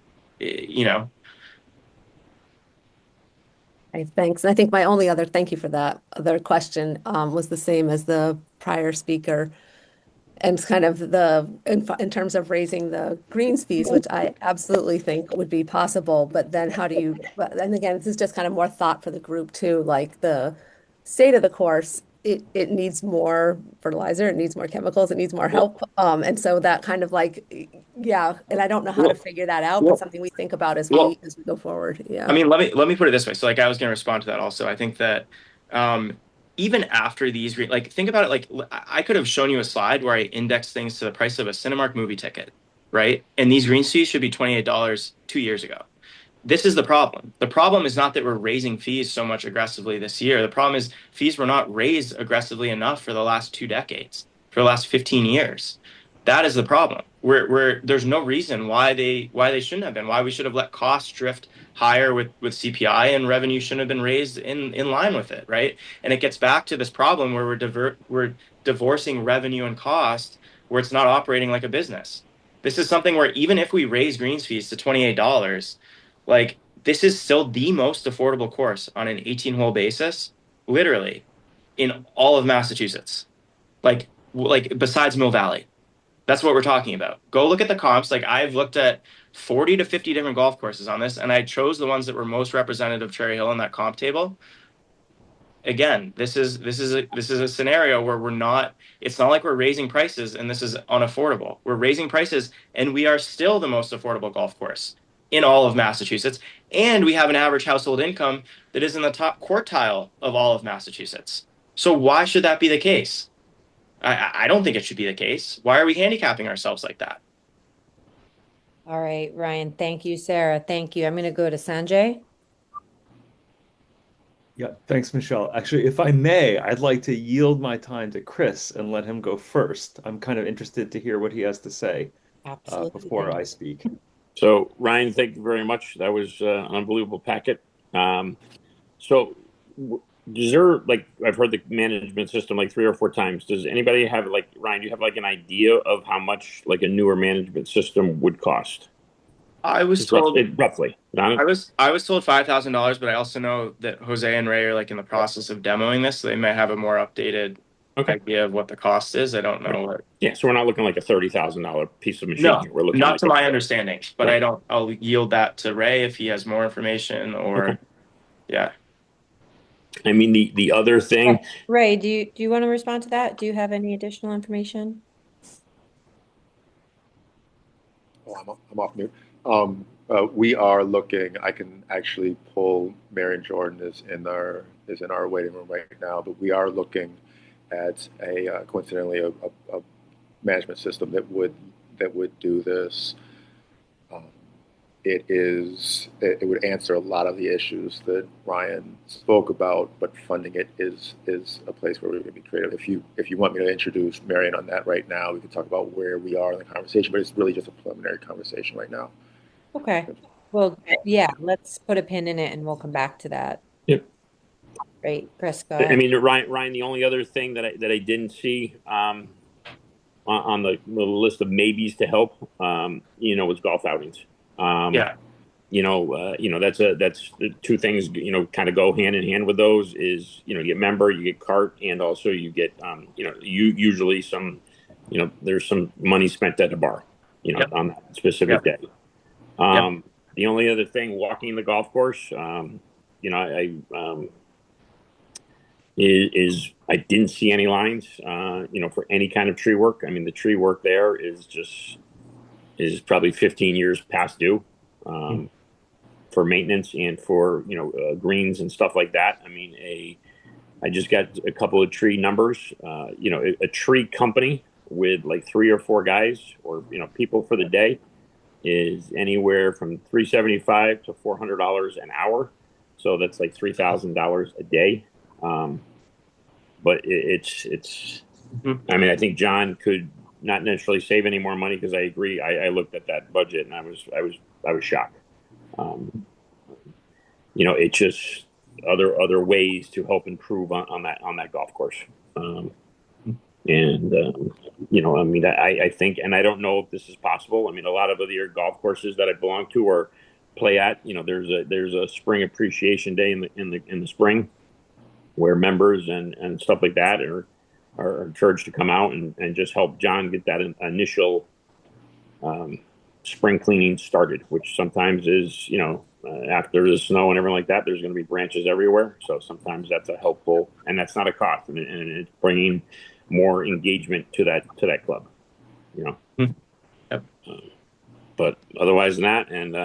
Okay, thanks. I think my only other thank you for that other question was the same as the prior speaker. And it's kind of in terms of raising the greens fees, which I absolutely think would be possible. But then and again, this is just kind of more thought for the group too, like the state of the course, it needs more fertilizer, it needs more chemicals, it needs more help. And so that kind of like, yeah, and I don't know how to figure that out, but something we think about as we go forward. Yeah. I mean, let me put it this way. So like I was going to respond to that also. I think that even after these, like think about it, like I could have shown you a slide where I indexed things to the price of a Cinemark movie ticket, right? And these greens fees should be $28 2 years ago. This is the problem. The problem is not that we're raising fees so much aggressively this year. The problem is fees were not raised aggressively enough for the last 2 decades, for the last 15 years. That is the problem. There's no reason why they shouldn't have been. Why we should have let costs drift higher with CPI and revenue shouldn't have been raised in line with it, right? And it gets back to this problem where we're divorcing revenue and cost, where it's not operating like a business. This is something where even if we raise greens fees to $28, like this is still the most affordable course on an 18-hole basis, literally, in all of Massachusetts. Like besides Mill Valley. That's what we're talking about. Go look at the comps. Like I've looked at 40 to 50 different golf courses on this, and I chose the ones that were most representative of Cherry Hill in that comp table. Again, this is a scenario where it's not like we're raising prices and this is unaffordable. We're raising prices and we are still the most affordable golf course in all of Massachusetts. And we have an average household income that is in the top quartile of all of Massachusetts. So why should that be the case? I don't think it should be the case. Why are we handicapping ourselves like that? All right, Ryan. Thank you, Sarah. Thank you. I'm going to go to Sanjay. Yeah, thanks, Michelle. Actually, if I may, I'd like to yield my time to Chris and let him go first. I'm kind of interested to hear what he has to say before I speak. So, Ryan, thank you very much. That was an unbelievable packet. So, is there, like, I've heard the management system like 3 or 4 times. Does anybody have, like, Ryan, do you have like an idea of how much like a newer management system would cost? I was told roughly. I was told $5,000, but I also know that Jose and Ray are like in the process of demoing this, so they may have a more updated idea of what the cost is. I don't know. Yeah, so we're not looking like a $30,000 piece of machine. No, here. We're looking not like to my understanding, but I'll yield that to Ray if he has more information or yeah. I mean, the other thing. Ray, do you want to respond to that? Do you have any additional information? Oh, I'm off mute. We are looking. I can actually pull Marion Jordan is in our waiting room right now, but we are looking at coincidentally a management system that would do this. It would answer a lot of the issues that Ryan spoke about, but funding it is a place where we're going to be creative. If you want me to introduce Marion on that right now, we could talk about where we are in the conversation, but it's really just a preliminary conversation right now. Okay. Well, yeah, let's put a pin in it and we'll come back to that. Yep. Great. Chris, go ahead. I mean, Ryan, the only other thing that I didn't see on the list of maybes to help, was golf outings. That's the 2 things, kind of go hand in hand with those is, you get member, you get cart, and also you get, usually some, there's some money spent at a bar, on that specific day. The only other thing, walking the golf course, is I didn't see any lines, for any kind of tree work. I mean, the tree work there is probably 15 years past due, for maintenance and for, greens and stuff like that. I mean, I just got a couple of tree numbers, a tree company with like 3 or 4 guys or, people for the day is anywhere from $375 to $400 an hour. So that's like $3,000 a day. But it's. I mean, I think John could not necessarily save any more money because I agree. I looked at that budget and I was shocked. It's just other ways to help improve on that golf course. I mean, I think, and I don't know if this is possible. I mean, a lot of other golf courses that I belong to or play at, there's a spring appreciation day in the spring where members and stuff like that are encouraged to come out and just help John get that initial spring cleaning started, which sometimes is, after the snow and everything like that, there's going to be branches everywhere. So sometimes that's a helpful, and that's not a cost, and it's bringing more engagement to that club, Yep. But otherwise than that, and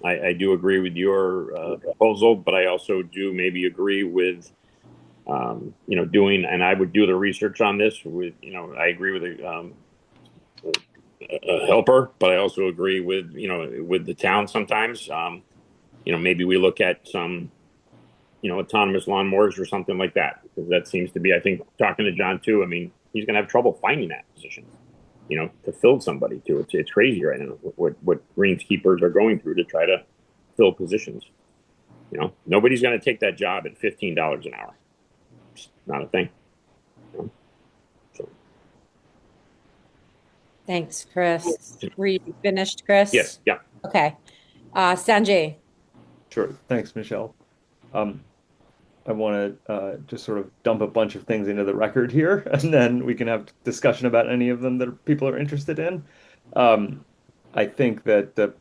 I do agree with your proposal, but I also do maybe agree with, doing, and I would do the research on this with, I agree with a helper, but I also agree with, with the town sometimes. Maybe we look at some, autonomous lawnmowers or something like that, because that seems to be, I think, talking to John too. I mean, he's going to have trouble finding that position, to fill somebody too. It's crazy right now what greenskeepers are going through to try to fill positions. Nobody's going to take that job at $15 an hour. It's not a thing. So. Thanks, Chris. Were you finished, Chris? Yes. Yeah. Okay. Sanjay. Sure. Thanks, Michelle. I want to just sort of dump a bunch of things into the record here, and then we can have discussion about any of them that people are interested in. I think that that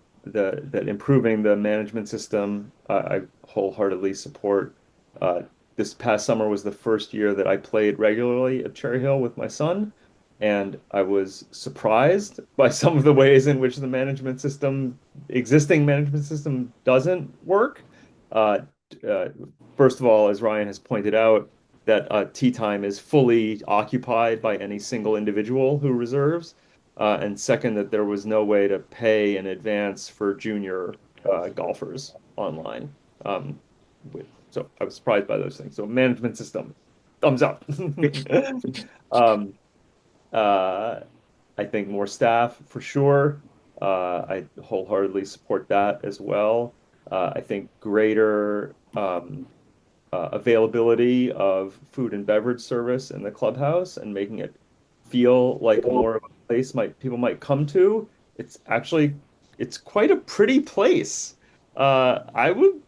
improving the management system, I wholeheartedly support. This past summer was the first year that I played regularly at Cherry Hill with my son, and I was surprised by some of the ways in which the existing management system doesn't work. First of all, as Ryan has pointed out, that tee time is fully occupied by any single individual who reserves. And second, that there was no way to pay in advance for junior golfers online. So I was surprised by those things. So management system, thumbs up. I think more staff for sure. I wholeheartedly support that as well. I think greater availability of food and beverage service in the clubhouse and making it feel like more of a place people might come to. It's quite a pretty place. I would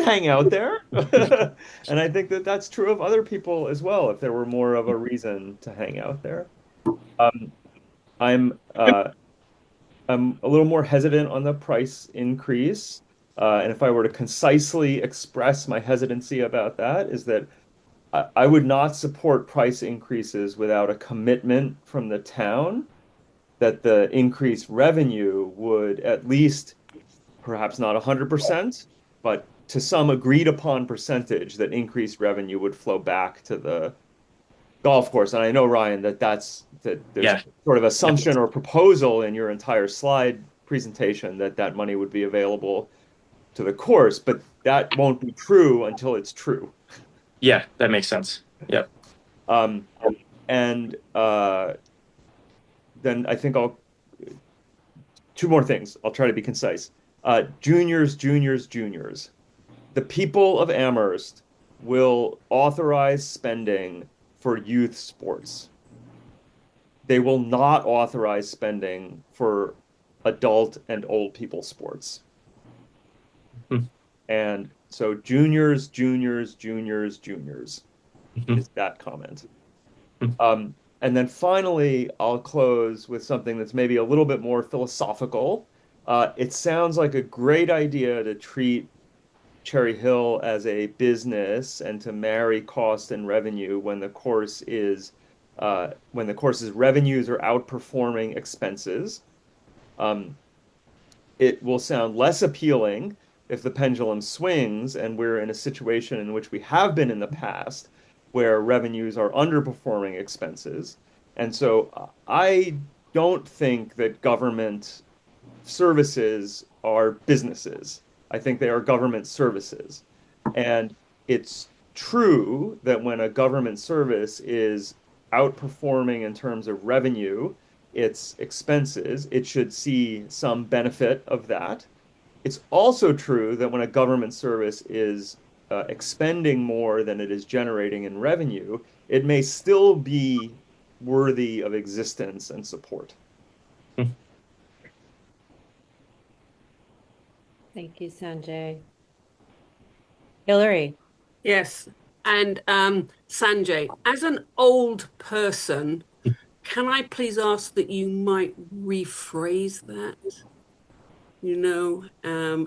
hang out there. And I think that that's true of other people as well, if there were more of a reason to hang out there. I'm a little more hesitant on the price increase. And if I were to concisely express my hesitancy about that, is that I would not support price increases without a commitment from the town that the increased revenue would at least, perhaps not 100%, but to some agreed upon percentage, that increased revenue would flow back to the golf course. And I know, Ryan, that there's sort of assumption or proposal in your entire slide presentation that money would be available to the course, but that won't be true until it's true. Yeah, that makes sense. Yep. And then I think two more things. I'll try to be concise. Juniors. The people of Amherst will authorize spending for youth sports. They will not authorize spending for adult and old people sports. And so juniors is that comment. And then finally, I'll close with something that's maybe a little bit more philosophical. It sounds like a great idea to treat Cherry Hill as a business and to marry cost and revenue when the course's revenues are outperforming expenses. It will sound less appealing if the pendulum swings and we're in a situation in which we have been in the past where revenues are underperforming expenses. And so I don't think that government services are businesses. I think they are government services. And it's true that when a government service is outperforming in terms of revenue its expenses, it should see some benefit of that. It's also true that when a government service is expending more than it is generating in revenue, it may still be worthy of existence and support. Thank you, Sanjay. Hillary. Yes. And Sanjay, as an old person, can I please ask that you might rephrase that?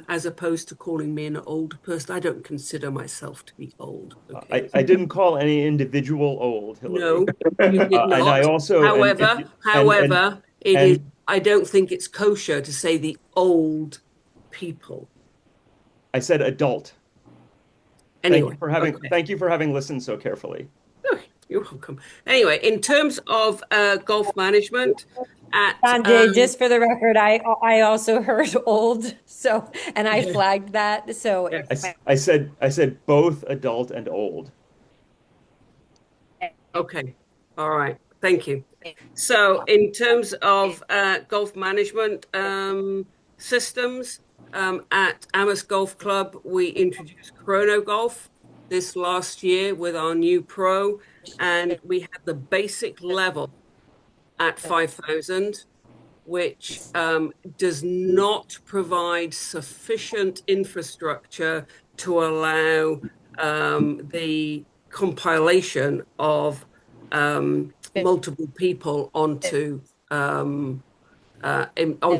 As opposed to calling me an old person. I don't consider myself to be old. Okay. I didn't call any individual old, Hillary. No, you did not. And I also, however, I don't think it's kosher to say the old people. I said adult. Anyway, thank you for having listened so carefully. Oh, you're welcome. Anyway, in terms of golf management, Sanjay, just for the record, I also heard old, and I flagged that. So I said both adult and old. Okay, all right, thank you. So in terms of golf management systems, at Amos Golf Club, we introduced Chronogolf this last year with our new pro, and we had the basic level at 5,000, which does not provide sufficient infrastructure to allow the compilation of multiple people onto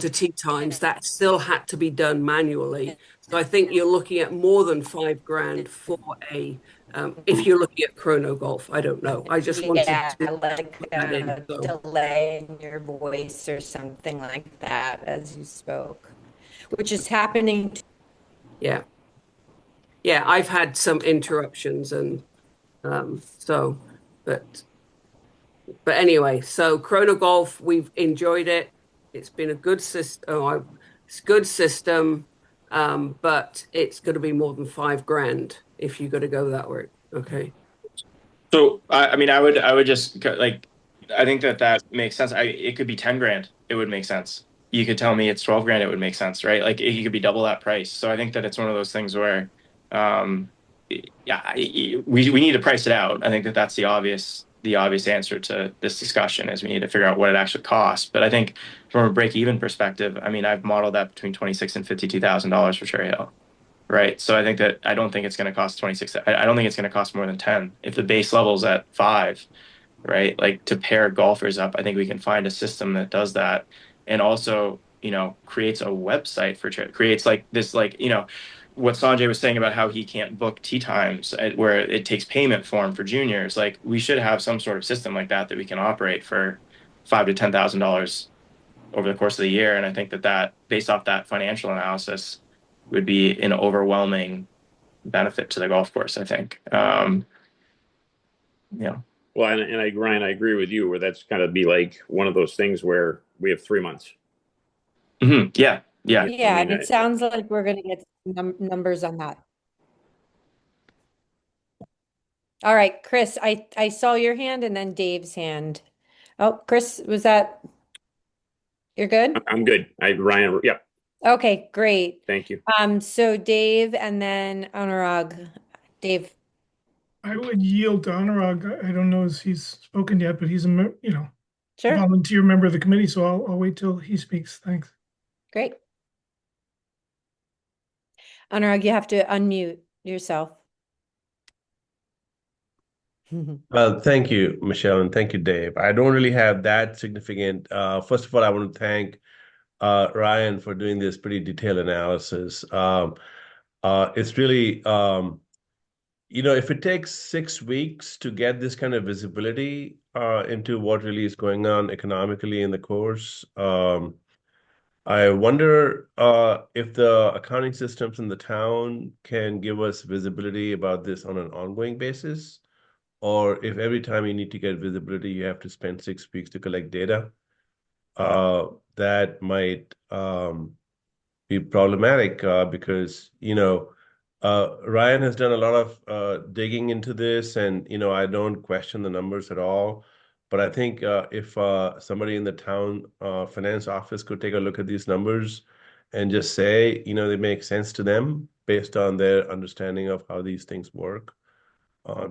tee times. That still had to be done manually. So I think you're looking at more than $5,000 for if you're looking at Chronogolf. I don't know. I just wanted to like a delay in your voice or something like that as you spoke, which is happening. Yeah, I've had some interruptions, and but anyway, so Chronogolf, we've enjoyed it. It's been a good system. But it's going to be more than $5,000 if you're going to go that way. Okay. So I mean, I would just I think that makes sense. It could be $10,000. It would make sense. You could tell me it's $12,000. It would make sense, right? Like it could be double that price. So I think that it's one of those things where, we need to price it out. I think that that's the obvious answer to this discussion is we need to figure out what it actually costs. But I think from a break-even perspective, I mean, I've modeled that between $26,000 and $52,000 for Cherry Hill, right? So I think that I don't think it's going to cost 26. I don't think it's going to cost more than 10. If the base level's at 5, right? Like to pair golfers up, I think we can find a system that does that, and also creates a website creates like this what Sanjay was saying about how he can't book tee times where it takes payment form for juniors. Like we should have some sort of system like that we can operate for $5,000 to $10,000 over the course of the year. And I think that based off that financial analysis would be an overwhelming benefit to the golf course, I think. Well, and Ryan, I agree with you where that's kind of be like one of those things where we have 3 months. Mm-hmm. Yeah. It sounds like we're going to get numbers on that. All right, Chris, I saw your hand and then Dave's hand. Oh, Chris, you're good? I'm good. Ryan, yep. Okay, great. Thank you. So Dave and then Anurag. Dave. I would yield to Anurag. I don't know if he's spoken yet, but he's Sure. volunteer member of the committee, so I'll wait till he speaks. Thanks. Great. Anurag, you have to unmute yourself. Well, thank you, Michelle, and thank you, Dave. I don't really have that significant. First of all, I want to thank Ryan for doing this pretty detailed analysis. It's really, if it takes 6 weeks to get this kind of visibility into what really is going on economically in the course, I wonder if the accounting systems in the town can give us visibility about this on an ongoing basis, or if every time you need to get visibility, you have to spend 6 weeks to collect data. That might be problematic because, Ryan has done a lot of digging into this, and, I don't question the numbers at all. But I think if somebody in the town finance office could take a look at these numbers and just say, they make sense to them based on their understanding of how these things work,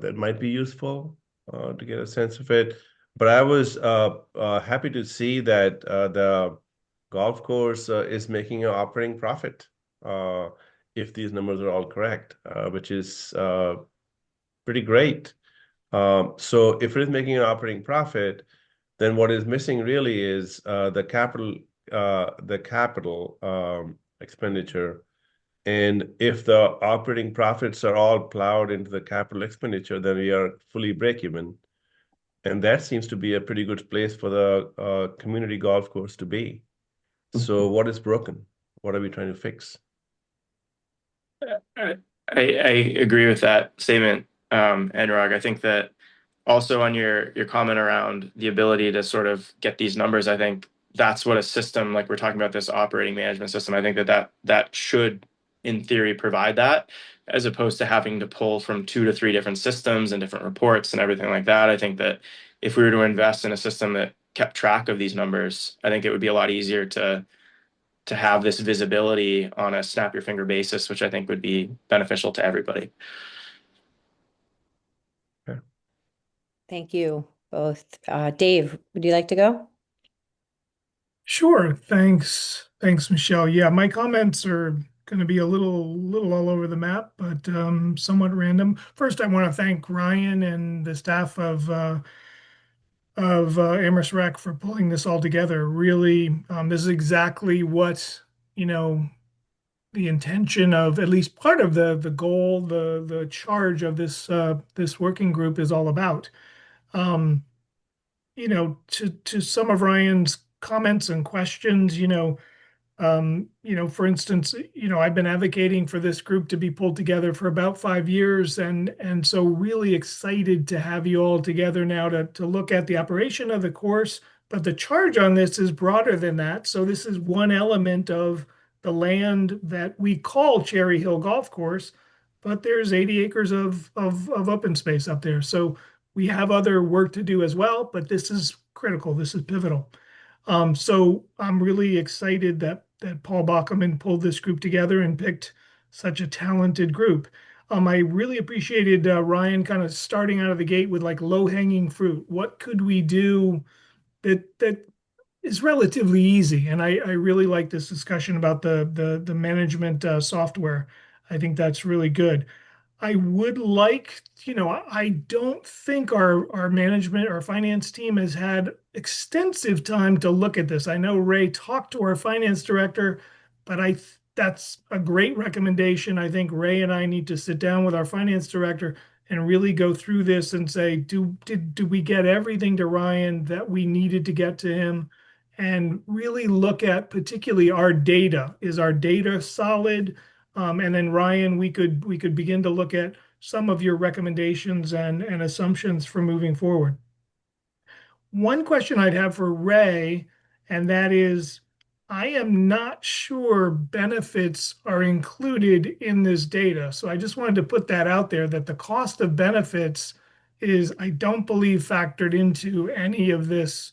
that might be useful to get a sense of it. But I was happy to see that the golf course is making an operating profit if these numbers are all correct, which is pretty great. So if it is making an operating profit, then what is missing really is the capital expenditure. And if the operating profits are all plowed into the capital expenditure, then we are fully break even. And that seems to be a pretty good place for the community golf course to be. So what is broken? What are we trying to fix? I agree with that statement, Anurag. I think that also on your comment around the ability to sort of get these numbers, I think that's what a system like we're talking about, this operating management system, I think that should, in theory, provide that, as opposed to having to pull from 2 to 3 different systems and different reports and everything like that. I think that if we were to invest in a system that kept track of these numbers, I think it would be a lot easier to have this visibility on a snap your finger basis, which I think would be beneficial to everybody. Thank you both. Dave, would you like to go? Sure. Thanks. Thanks, Michelle. Yeah, my comments are going to be a little all over the map, but somewhat random. First, I want to thank Ryan and the staff of Amherst Rec for pulling this all together. Really, this is exactly what, the intention of, at least part of the goal, the charge of this working group is all about. To some of Ryan's comments and questions, for instance, I've been advocating for this group to be pulled together for about 5 years, and so really excited to have you all together now to look at the operation of the course. But the charge on this is broader than that. So this is one element of the land that we call Cherry Hill Golf Course, but there's 80 acres of open space up there. So we have other work to do as well, but this is critical. This is pivotal. So I'm really excited that Paul Bockelman pulled this group together and picked such a talented group. I really appreciated Ryan kind of starting out of the gate with like low-hanging fruit. What could we do that is relatively easy? And I really like this discussion about the management software. I think that's really good. I would like, I don't think our management, our finance team has had extensive time to look at this. I know Ray talked to our finance director, but that's a great recommendation. I think Ray and I need to sit down with our finance director and really go through this and say, did we get everything to Ryan that we needed to get to him? And really look at particularly our data. Is our data solid? And then Ryan, we could begin to look at some of your recommendations and assumptions for moving forward. One question I'd have for Ray, and that is, I am not sure benefits are included in this data. So I just wanted to put that out there, that the cost of benefits is, I don't believe, factored into any of the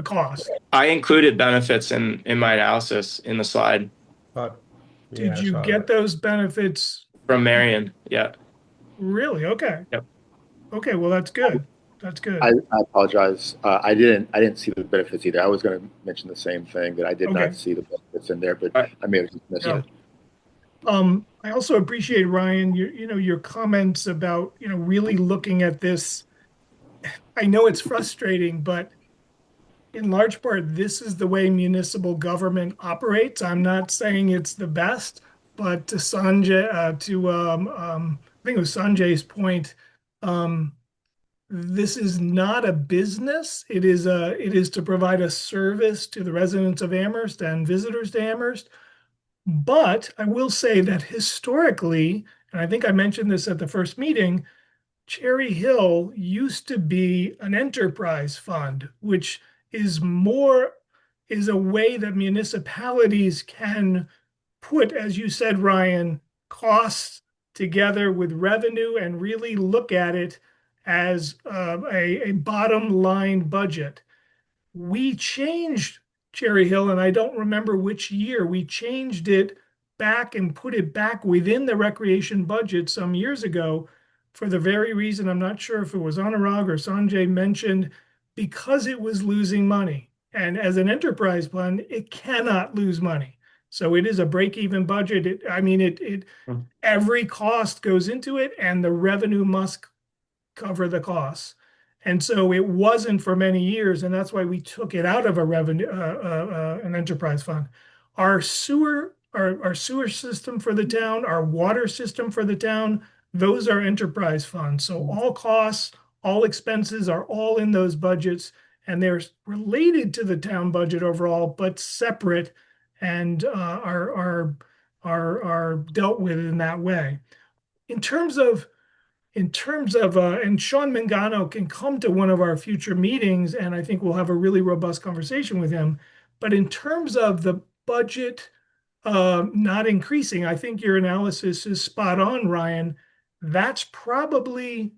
cost. I included benefits in my analysis in the slide. Did you get those benefits from Marion? Yeah. Really? Okay. Yep. Okay. Well, that's good. That's good. I apologize. I didn't see the benefits either. I was going to mention the same thing, that I did not see the benefits in there, but I may have just missed it. I also appreciate, Ryan, your comments about really looking at this. I know it's frustrating, but in large part, this is the way municipal government operates. I'm not saying it's the best, but to Sanjay, I think it was Sanjay's point, this is not a business. It is to provide a service to the residents of Amherst and visitors to Amherst. But I will say that historically, and I think I mentioned this at the first meeting, Cherry Hill used to be an enterprise fund, which is a way that municipalities can put, as you said, Ryan, costs together with revenue and really look at it as a bottom line budget. We changed Cherry Hill, and I don't remember which year. We changed it back and put it back within the recreation budget some years ago for the very reason, I'm not sure if it was Anurag or Sanjay mentioned, because it was losing money. And as an enterprise fund, it cannot lose money. So it is a break-even budget. Every cost goes into it, and the revenue must cover the costs. And so it wasn't for many years, and that's why we took it out of an enterprise fund. Our sewer system for the town, our water system for the town, those are enterprise funds. So all costs, all expenses are all in those budgets, and they're related to the town budget overall, but separate and are dealt with in that way. In terms of and Sean Mangano can come to one of our future meetings, and I think we'll have a really robust conversation with him. But in terms of the budget not increasing, I think your analysis is spot on, Ryan. That's probably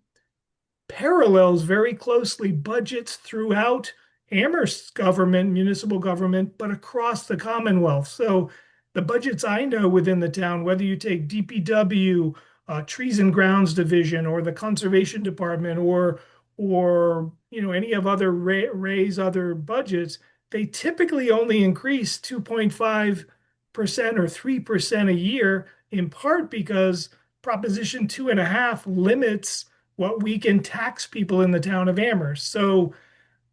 parallels very closely budgets throughout Amherst's government, municipal government, but across the Commonwealth. So the budgets I know within the town, whether you take DPW, Trees and Grounds Division, or the Conservation Department, or any of other Ray's other budgets, they typically only increase 2.5% or 3% a year, in part because Proposition 2.5 limits what we can tax people in the town of Amherst. So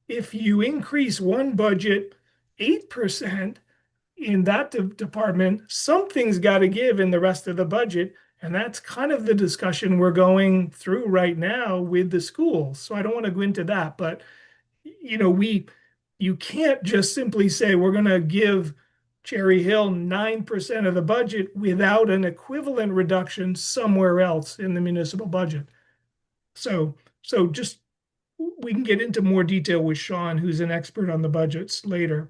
if you increase one budget 8% in that department, something's got to give in the rest of the budget. And that's kind of the discussion we're going through right now with the schools. So I don't want to go into that, but you can't just simply say we're going to give Cherry Hill 9% of the budget without an equivalent reduction somewhere else in the municipal budget. So just we can get into more detail with Sean, who's an expert on the budgets later.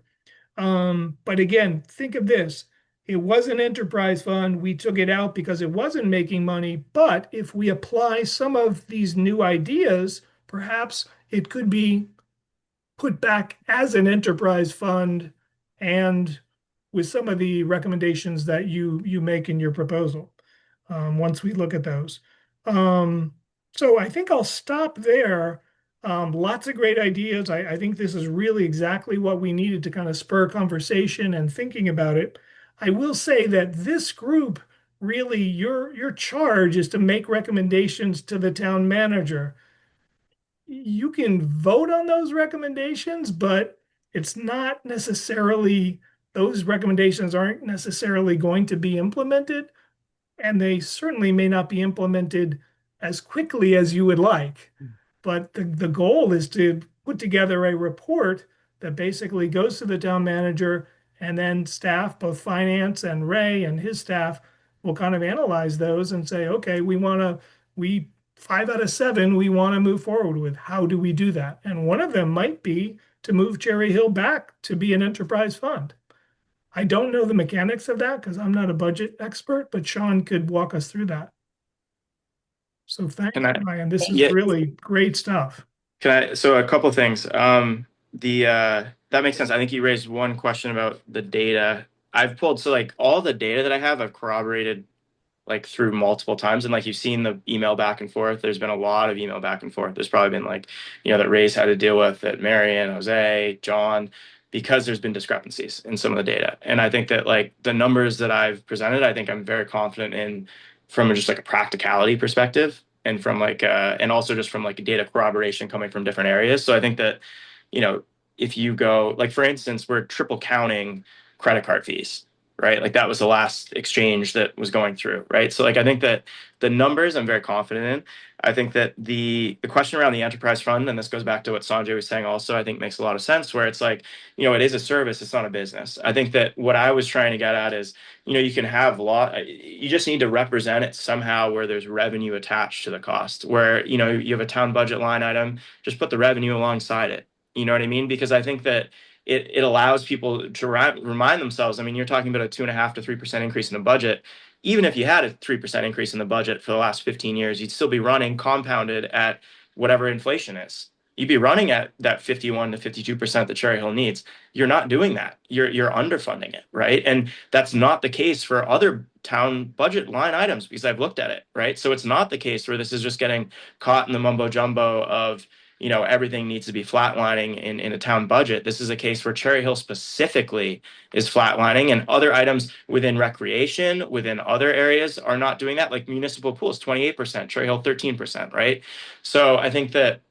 But again, think of this. It was an enterprise fund. We took it out because it wasn't making money. But if we apply some of these new ideas, perhaps it could be put back as an enterprise fund and with some of the recommendations that you make in your proposal once we look at those. So I think I'll stop there. Lots of great ideas. I think this is really exactly what we needed to kind of spur conversation and thinking about it. I will say that this group, really, your charge is to make recommendations to the town manager. You can vote on those recommendations, but it's not necessarily, those recommendations aren't necessarily going to be implemented, and they certainly may not be implemented as quickly as you would like. But the goal is to put together a report that basically goes to the town manager, and then staff, both finance and Ray and his staff, will kind of analyze those and say, okay, 5 out of 7, we want to move forward with. How do we do that? And one of them might be to move Cherry Hill back to be an enterprise fund. I don't know the mechanics of that because I'm not a budget expert, but Sean could walk us through that. So thank you, Ryan. This is really great stuff. So a couple of things. That makes sense. I think you raised one question about the data. I've pulled, so like all the data that I have, I've corroborated like through multiple times. And like you've seen the email back and forth, there's been a lot of email back and forth. There's probably been like, that Ray's had to deal with, that Marion, Jose, John, because there's been discrepancies in some of the data. And I think that like the numbers that I've presented, I think I'm very confident in from just like a practicality perspective, and from like, and also just from like data corroboration coming from different areas. So I think that, if you go, like, for instance, we're triple counting credit card fees, right? Like that was the last exchange that was going through, right? So like I think that the numbers I'm very confident in. I think that the question around the enterprise fund, and this goes back to what Sanjay was saying also, I think makes a lot of sense, where it's like, it is a service, it's not a business. I think that what I was trying to get at is, you can have you just need to represent it somehow where there's revenue attached to the cost, where, you have a town budget line item, just put the revenue alongside it. You know what I mean? Because I think that it allows people to remind themselves. I mean, you're talking about a 2.5% to 3% increase in the budget. Even if you had a 3% increase in the budget for the last 15 years, you'd still be running compounded at whatever inflation is. You'd be running at that 51 to 52% that Cherry Hill needs. You're not doing that. You're underfunding it, right? And that's not the case for other town budget line items because I've looked at it, right? So it's not the case where this is just getting caught in the mumbo jumbo of everything needs to be flatlining in a town budget. This is a case where Cherry Hill specifically is flatlining, and other items within recreation, within other areas are not doing that, like municipal pools, 28%, Cherry Hill, 13%, right? So I think that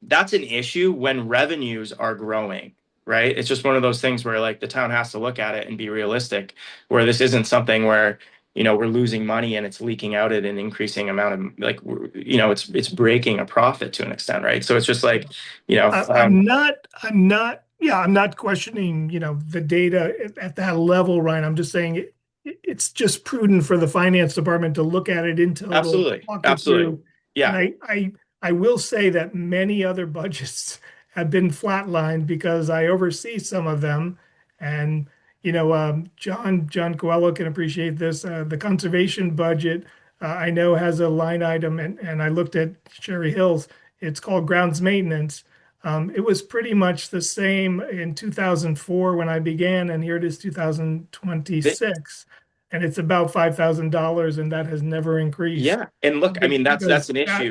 that's an issue when revenues are growing, right? It's just one of those things where like the town has to look at it and be realistic, where this isn't something where we're losing money and it's leaking out at an increasing amount of like, it's breaking a profit to an extent, right? So it's just like, I'm not questioning, the data at that level, Ryan. I'm just saying it's just prudent for the finance department to look at it in total. Absolutely. Absolutely. Yeah. And I will say that many other budgets have been flatlined because I oversee some of them. And, John Coelho can appreciate this. The conservation budget, I know has a line item, and I looked at Cherry Hills. It's called grounds maintenance. It was pretty much the same in 2004 when I began, and here it is 2026. And it's about $5,000, and that has never increased. Yeah. And look, I mean, that's an issue.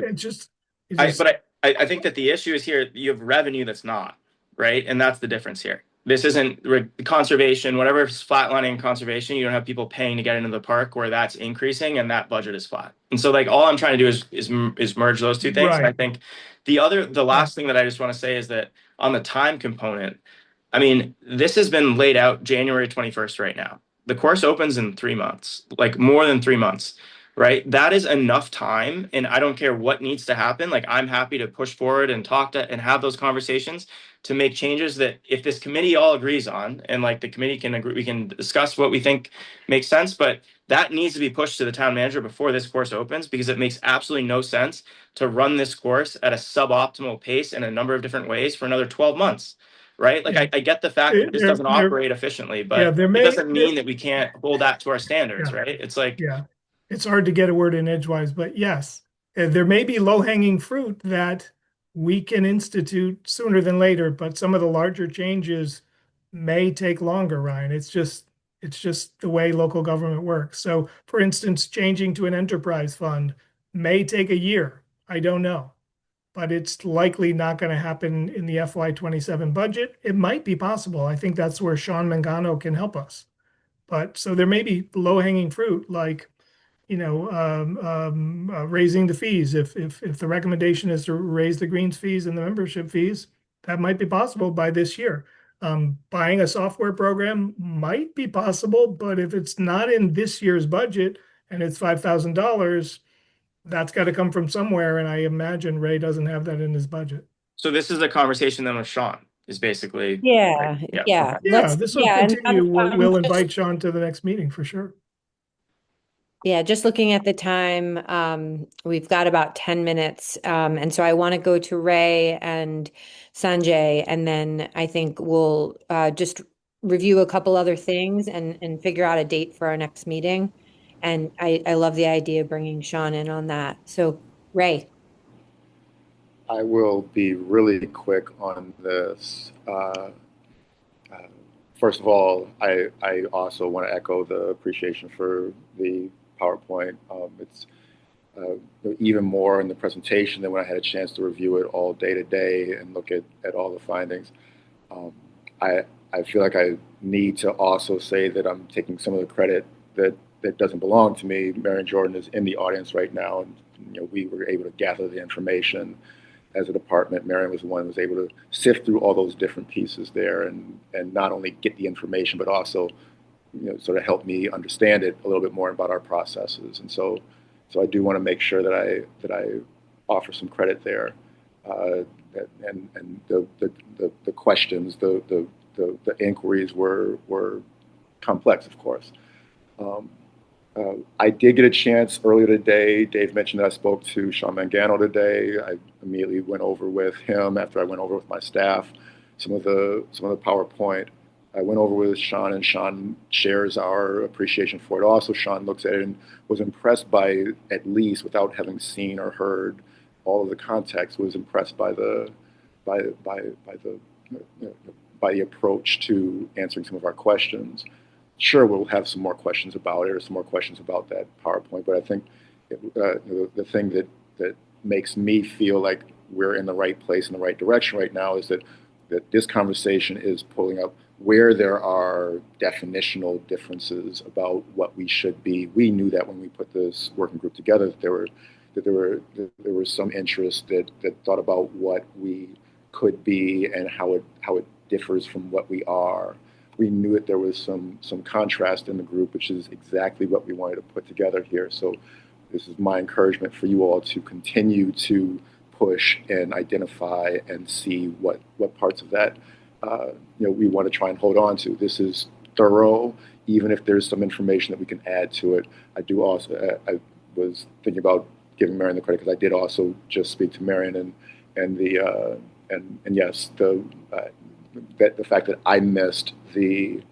But I think that the issue is here, you have revenue that's not, right? And that's the difference here. This isn't conservation, whatever is flatlining conservation, you don't have people paying to get into the park where that's increasing and that budget is flat. And so like all I'm trying to do is merge those two things. Right. And I think the last thing that I just want to say is that on the time component, I mean, this has been laid out January 21st right now. The course opens in 3 months, like more than 3 months. Right? That is enough time. And I don't care what needs to happen. Like I'm happy to push forward and talk to and have those conversations to make changes that if this committee all agrees on, and like the committee can agree, we can discuss what we think makes sense, but that needs to be pushed to the town manager before this course opens, because it makes absolutely no sense to run this course at a suboptimal pace in a number of different ways for another 12 months. Right? Like I get the fact that this doesn't operate efficiently, but it doesn't mean that we can't hold that to our standards, right? It's like, it's hard to get a word in edgewise, but yes, there may be low-hanging fruit that we can institute sooner than later, but some of the larger changes may take longer, Ryan. It's just the way local government works. So, for instance, changing to an enterprise fund may take a year. I don't know, but it's likely not going to happen in the FY27 budget. It might be possible. I think that's where Sean Mangano can help us. But so there may be low-hanging fruit like raising the fees. If the recommendation is to raise the greens fees and the membership fees, that might be possible by this year. Buying a software program might be possible, but if it's not in this year's budget and it's $5,000, that's got to come from somewhere. And I imagine Ray doesn't have that in his budget. So this is a conversation then with Sean. Is basically yeah. This will continue. We'll invite Sean to the next meeting for sure. Yeah, just looking at the time, we've got about 10 minutes. And so I want to go to Ray and Sanjay, and then I think we'll just review a couple other things and figure out a date for our next meeting. And I love the idea of bringing Sean in on that. So Ray. I will be really quick on this. First of all, I also want to echo the appreciation for the PowerPoint. It's even more in the presentation than when I had a chance to review it all day to day and look at all the findings. I feel like I need to also say that I'm taking some of the credit that doesn't belong to me. Marion Jordan is in the audience right now, and we were able to gather the information as a department. Marion was the one who was able to sift through all those different pieces there and not only get the information, but also sort of help me understand it a little bit more about our processes. And so I do want to make sure that I offer some credit there. And the questions, the inquiries were complex, of course. I did get a chance earlier today. Dave mentioned that I spoke to Sean Mangano today. I immediately went over with him after I went over with my staff some of the PowerPoint. I went over with Sean, and Sean shares our appreciation for it. Also, Sean looks at it and was impressed by, at least without having seen or heard all of the context, was impressed by the approach to answering some of our questions. Sure, we'll have some more questions about it, or some more questions about that PowerPoint, but I think the thing that makes me feel like we're in the right place, in the right direction right now, is that this conversation is pulling up where there are definitional differences about what we should be. We knew that when we put this working group together, that there was some interest that thought about what we could be and how it differs from what we are. We knew that there was some contrast in the group, which is exactly what we wanted to put together here. So this is my encouragement for you all to continue to push and identify and see what parts of that we want to try and hold on to. This is thorough, even if there's some information that we can add to it. I was thinking about giving Marion the credit, because I did also just speak to Marion, and yes, the fact that I missed the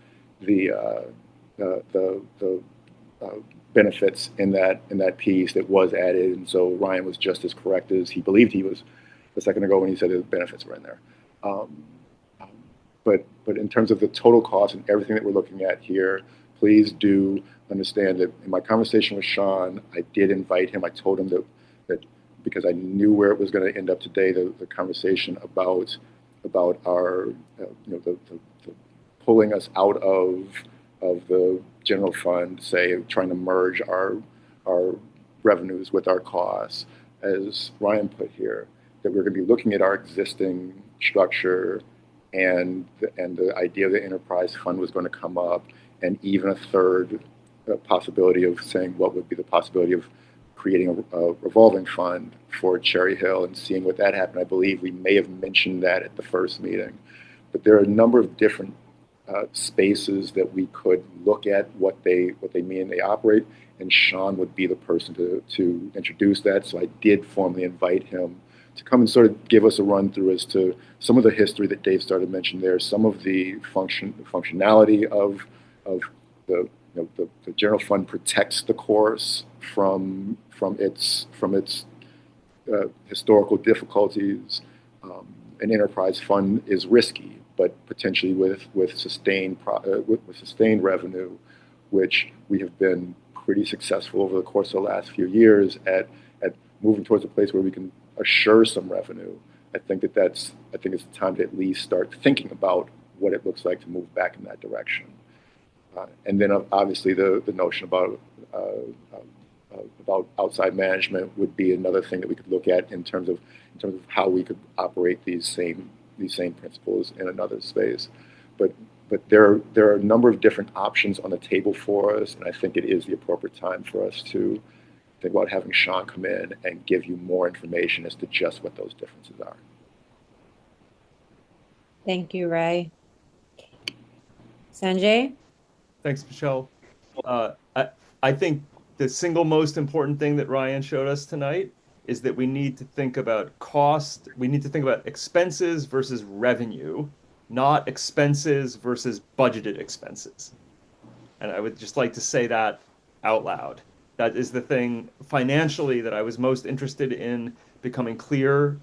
benefits in that piece that was added, and so Ryan was just as correct as he believed he was a second ago when he said the benefits were in there. But in terms of the total cost and everything that we're looking at here, please do understand that in my conversation with Sean, I did invite him. I told him that because I knew where it was going to end up today, the conversation about our the pulling us out of the general fund, say trying to merge our revenues with our costs, as Ryan put here, that we're going to be looking at our existing structure, and the idea of the enterprise fund was going to come up, and even a third possibility of saying what would be the possibility of creating a revolving fund for Cherry Hill and seeing what that happened. I believe we may have mentioned that at the first meeting, but there are a number of different spaces that we could look at what they mean they operate, and Sean would be the person to introduce that. So I did formally invite him to come and sort of give us a run through as to some of the history that Dave started to mention there, some of the functionality of the general fund protects the course from its historical difficulties. An enterprise fund is risky, but potentially with sustained revenue, which we have been pretty successful over the course of the last few years at moving towards a place where we can assure some revenue. I think it's the time to at least start thinking about what it looks like to move back in that direction. And then obviously the notion about outside management would be another thing that we could look at in terms of how we could operate these same principles in another space. But there are a number of different options on the table for us, and I think it is the appropriate time for us to think about having Sean come in and give you more information as to just what those differences are. Thank you, Ray. Sanjay? Thanks, Michelle. I think the single most important thing that Ryan showed us tonight is that we need to think about cost. We need to think about expenses versus revenue, not expenses versus budgeted expenses. And I would just like to say that out loud. That is the thing financially that I was most interested in becoming clear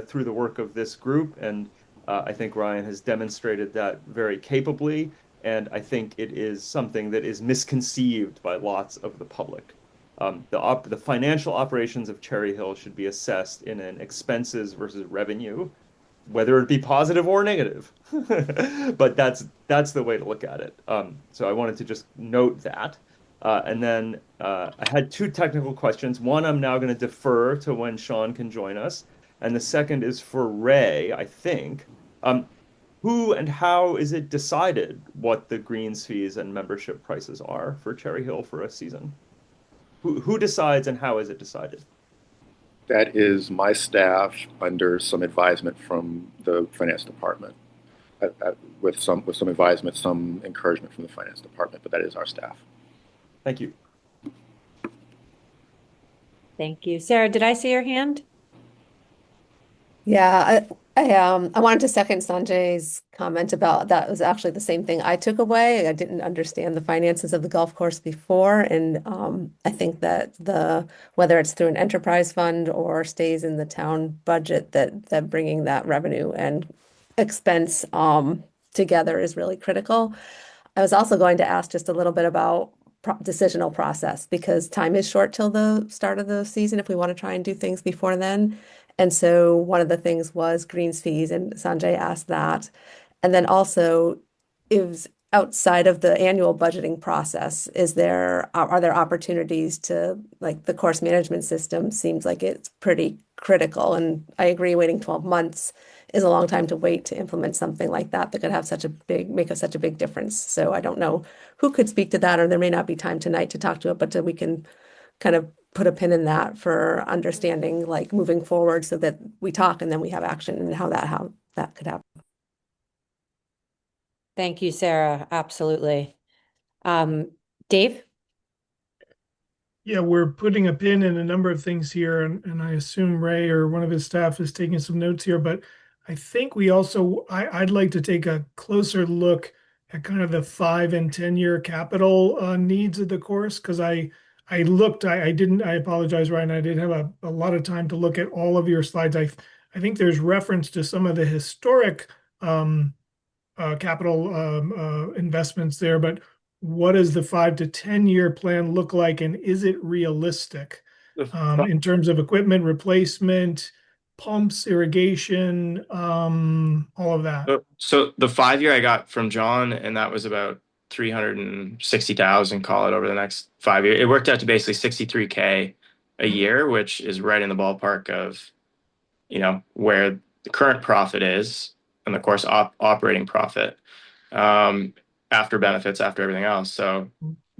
through the work of this group. And I think Ryan has demonstrated that very capably. And I think it is something that is misconceived by lots of the public. The financial operations of Cherry Hill should be assessed in an expenses versus revenue, whether it be positive or negative. But that's the way to look at it. So I wanted to just note that. And then I had two technical questions. One I'm now going to defer to when Sean can join us. And the second is for Ray, I think. who and how is it decided what the greens fees and membership prices are for Cherry Hill for a season? Who decides and how is it decided? That is my staff under some advisement from the finance department, with some advisement, some encouragement from the finance department, but that is our staff. Thank you. Thank you. Sarah, did I see your hand? Yeah, I wanted to second Sanjay's comment about that was actually the same thing I took away. I didn't understand the finances of the golf course before, and I think that whether it's through an enterprise fund or stays in the town budget, that bringing that revenue and expense together is really critical. I was also going to ask just a little bit about decisional process because time is short till the start of the season if we want to try and do things before then. And so one of the things was greens fees, and Sanjay asked that. And then also, is outside of the annual budgeting process, are there opportunities to, like, the course management system seems like it's pretty critical. And I agree, waiting 12 months is a long time to wait to implement something like that could have make such a big difference. So I don't know who could speak to that, or there may not be time tonight to talk to it, but we can kind of put a pin in that for understanding, like, moving forward so that we talk and then we have action and how that could happen. Thank you, Sarah. Absolutely. Dave? Yeah, we're putting a pin in a number of things here, and I assume Ray or one of his staff is taking some notes here, but I think I'd like to take a closer look at kind of the 5 and 10-year capital needs of the course, because I apologize, Ryan, I didn't have a lot of time to look at all of your slides. I think there's reference to some of the historic capital investments there, but what does the 5 to 10-year plan look like, and is it realistic in terms of equipment replacement, pumps, irrigation, all of that? So the 5-year I got from John, and that was about 360,000, call it, over the next 5 years. It worked out to basically 63K a year, which is right in the ballpark of, where the current profit is, and of course operating profit, after benefits, after everything else. So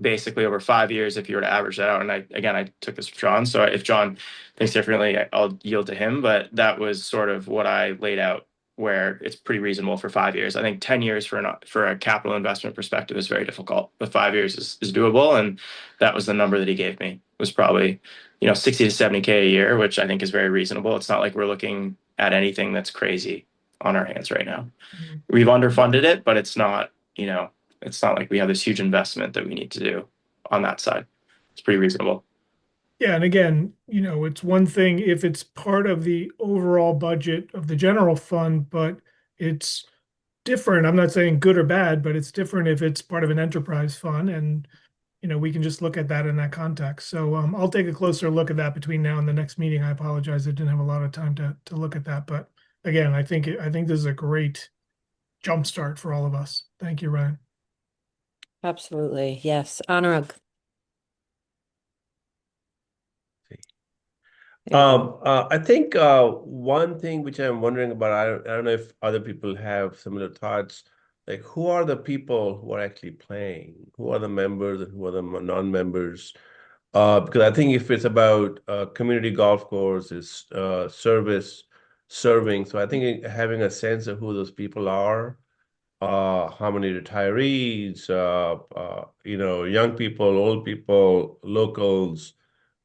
basically over 5 years, if you were to average that out, and I took this from John, so if John thinks differently, I'll yield to him, but that was sort of what I laid out, where it's pretty reasonable for 5 years. I think 10 years for a capital investment perspective is very difficult, but 5 years is doable. And that was the number that he gave me, was probably, 60 to 70K a year, which I think is very reasonable. It's not like we're looking at anything that's crazy on our hands right now. We've underfunded it, but it's not, it's not like we have this huge investment that we need to do on that side. It's pretty reasonable. Yeah, and again, it's one thing if it's part of the overall budget of the general fund, but it's different. I'm not saying good or bad, but it's different if it's part of an enterprise fund, and we can just look at that in that context. So I'll take a closer look at that between now and the next meeting. I apologize, I didn't have a lot of time to look at that, but again, I think this is a great jumpstart for all of us. Thank you, Ryan. Absolutely. Yes. Anurag. I think one thing which I'm wondering about, I don't know if other people have similar thoughts, like who are the people who are actually playing? Who are the members and who are the non-members? Because I think if it's about community golf course, it's serving. So I think having a sense of who those people are, how many retirees, young people, old people, locals,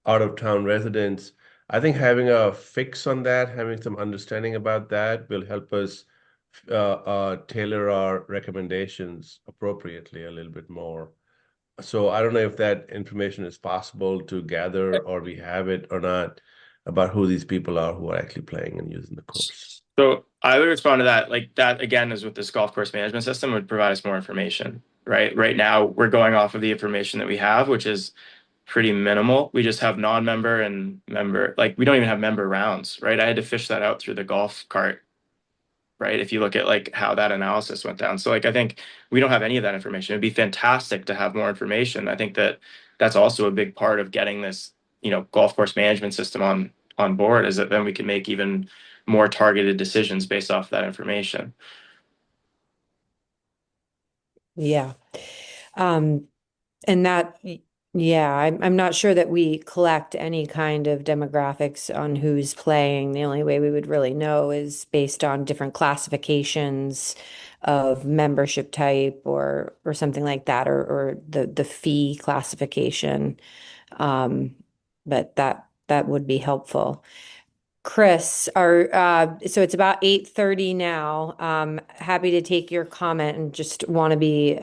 out-of-town residents. I think having a fix on that, having some understanding about that will help us tailor our recommendations appropriately a little bit more. So I don't know if that information is possible to gather or we have it or not about who these people are who are actually playing and using the course. So I would respond to that, like that again is with this golf course management system would provide us more information, right? Right now we're going off of the information that we have, which is pretty minimal. We just have non-member and member, like we don't even have member rounds, right? I had to fish that out through the golf cart, right? If you look at like how that analysis went down. So like, I think we don't have any of that information. It'd be fantastic to have more information. I think that that's also a big part of getting this, golf course management system on board, is that then we can make even more targeted decisions based off that information. Yeah. Um, and that, yeah, I'm not sure that we collect any kind of demographics on who's playing. The only way we would really know is based on different classifications of membership type or something like that, or the fee classification. Um, but that would be helpful. Chris, so it's about 8:30 now. Happy to take your comment and just want to be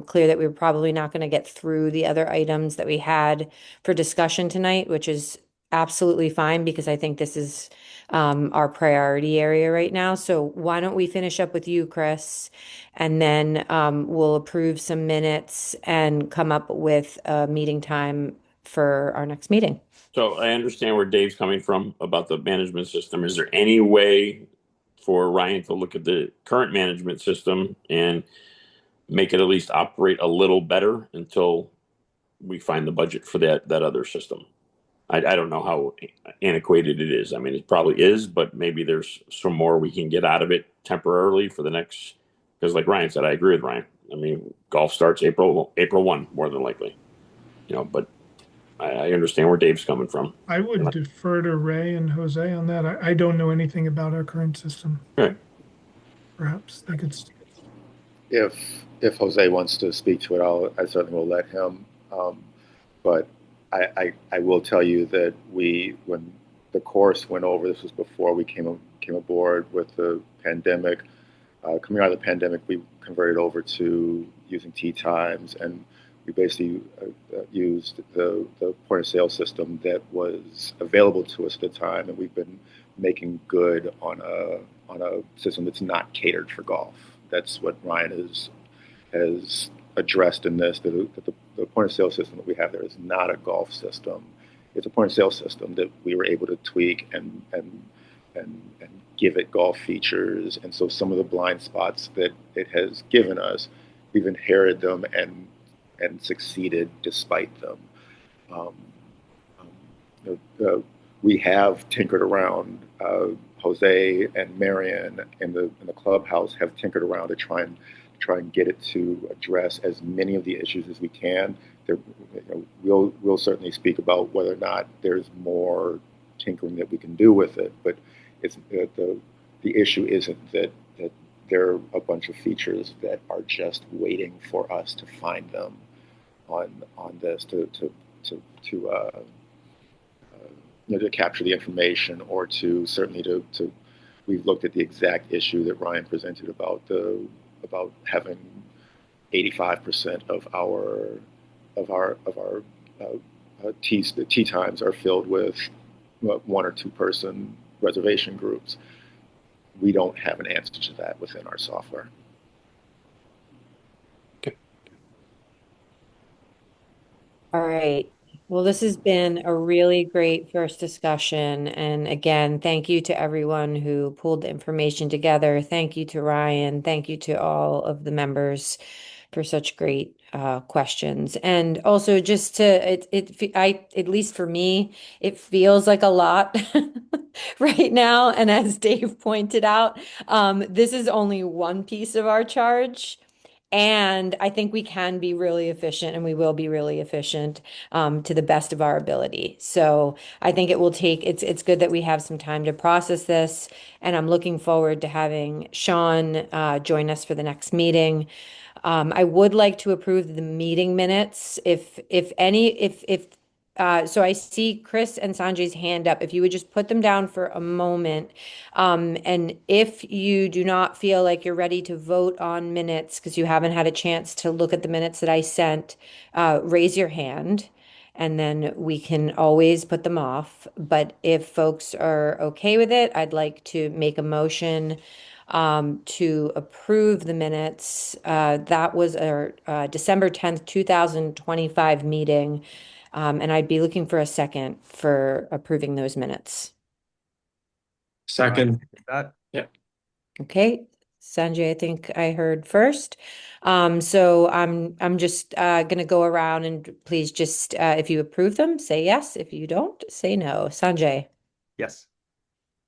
clear that we're probably not going to get through the other items that we had for discussion tonight, which is absolutely fine because I think this is our priority area right now. So why don't we finish up with you, Chris, and then we'll approve some minutes and come up with a meeting time for our next meeting. So I understand where Dave's coming from about the management system. Is there any way for Ryan to look at the current management system and make it at least operate a little better until we find the budget for that other system? I don't know how antiquated it is. I mean, it probably is, but maybe there's some more we can get out of it temporarily for the next. Because, like Ryan said, I agree with Ryan. I mean, golf starts April 1 more than likely. But I understand where Dave's coming from. I would defer to Ray and Jose on that. I don't know anything about our current system. Okay. Perhaps they could. If Jose wants to speak to it, I certainly will let him. But I will tell you that when the course went over, this was before we came aboard with the pandemic. Coming out of the pandemic, we converted over to using Tee Times, and we basically used the point of sale system that was available to us at the time, and we've been making good on a system that's not catered for golf. That's what Ryan has addressed in this. The point of sale system that we have there is not a golf system. It's a point of sale system that we were able to tweak and give it golf features. And so some of the blind spots that it has given us, we've inherited them and succeeded despite them. We have tinkered around. Jose and Marion in the clubhouse have tinkered around to try and get it to address as many of the issues as we can. We'll certainly speak about whether or not there's more tinkering that we can do with it, but it's the issue isn't that there are a bunch of features that are just waiting for us to find them on this to capture the information, or to certainly to we've looked at the exact issue that Ryan presented about having 85% of our tee times are filled with one or two person reservation groups. We don't have an answer to that within our software. Okay. All right. Well, this has been a really great first discussion. And again, thank you to everyone who pulled the information together. Thank you to Ryan. Thank you to all of the members for such great questions. And also just at least for me, it feels like a lot right now. And as Dave pointed out, this is only one piece of our charge. And I think we can be really efficient, and we will be really efficient to the best of our ability. So I think it's good that we have some time to process this, and I'm looking forward to having Sean join us for the next meeting. I would like to approve the meeting minutes. So I see Chris and Sanjay's hand up. If you would just put them down for a moment. And if you do not feel like you're ready to vote on minutes because you haven't had a chance to look at the minutes that I sent, raise your hand and then we can always put them off. But if folks are okay with it, I'd like to make a motion to approve the minutes. That was our December 10th, 2025 meeting. And I'd be looking for a second for approving those minutes. Second. That Yeah. Okay, Sanjay, I think I heard first. So I'm just gonna go around and please just if you approve them, say yes. If you don't, say no. Sanjay, yes.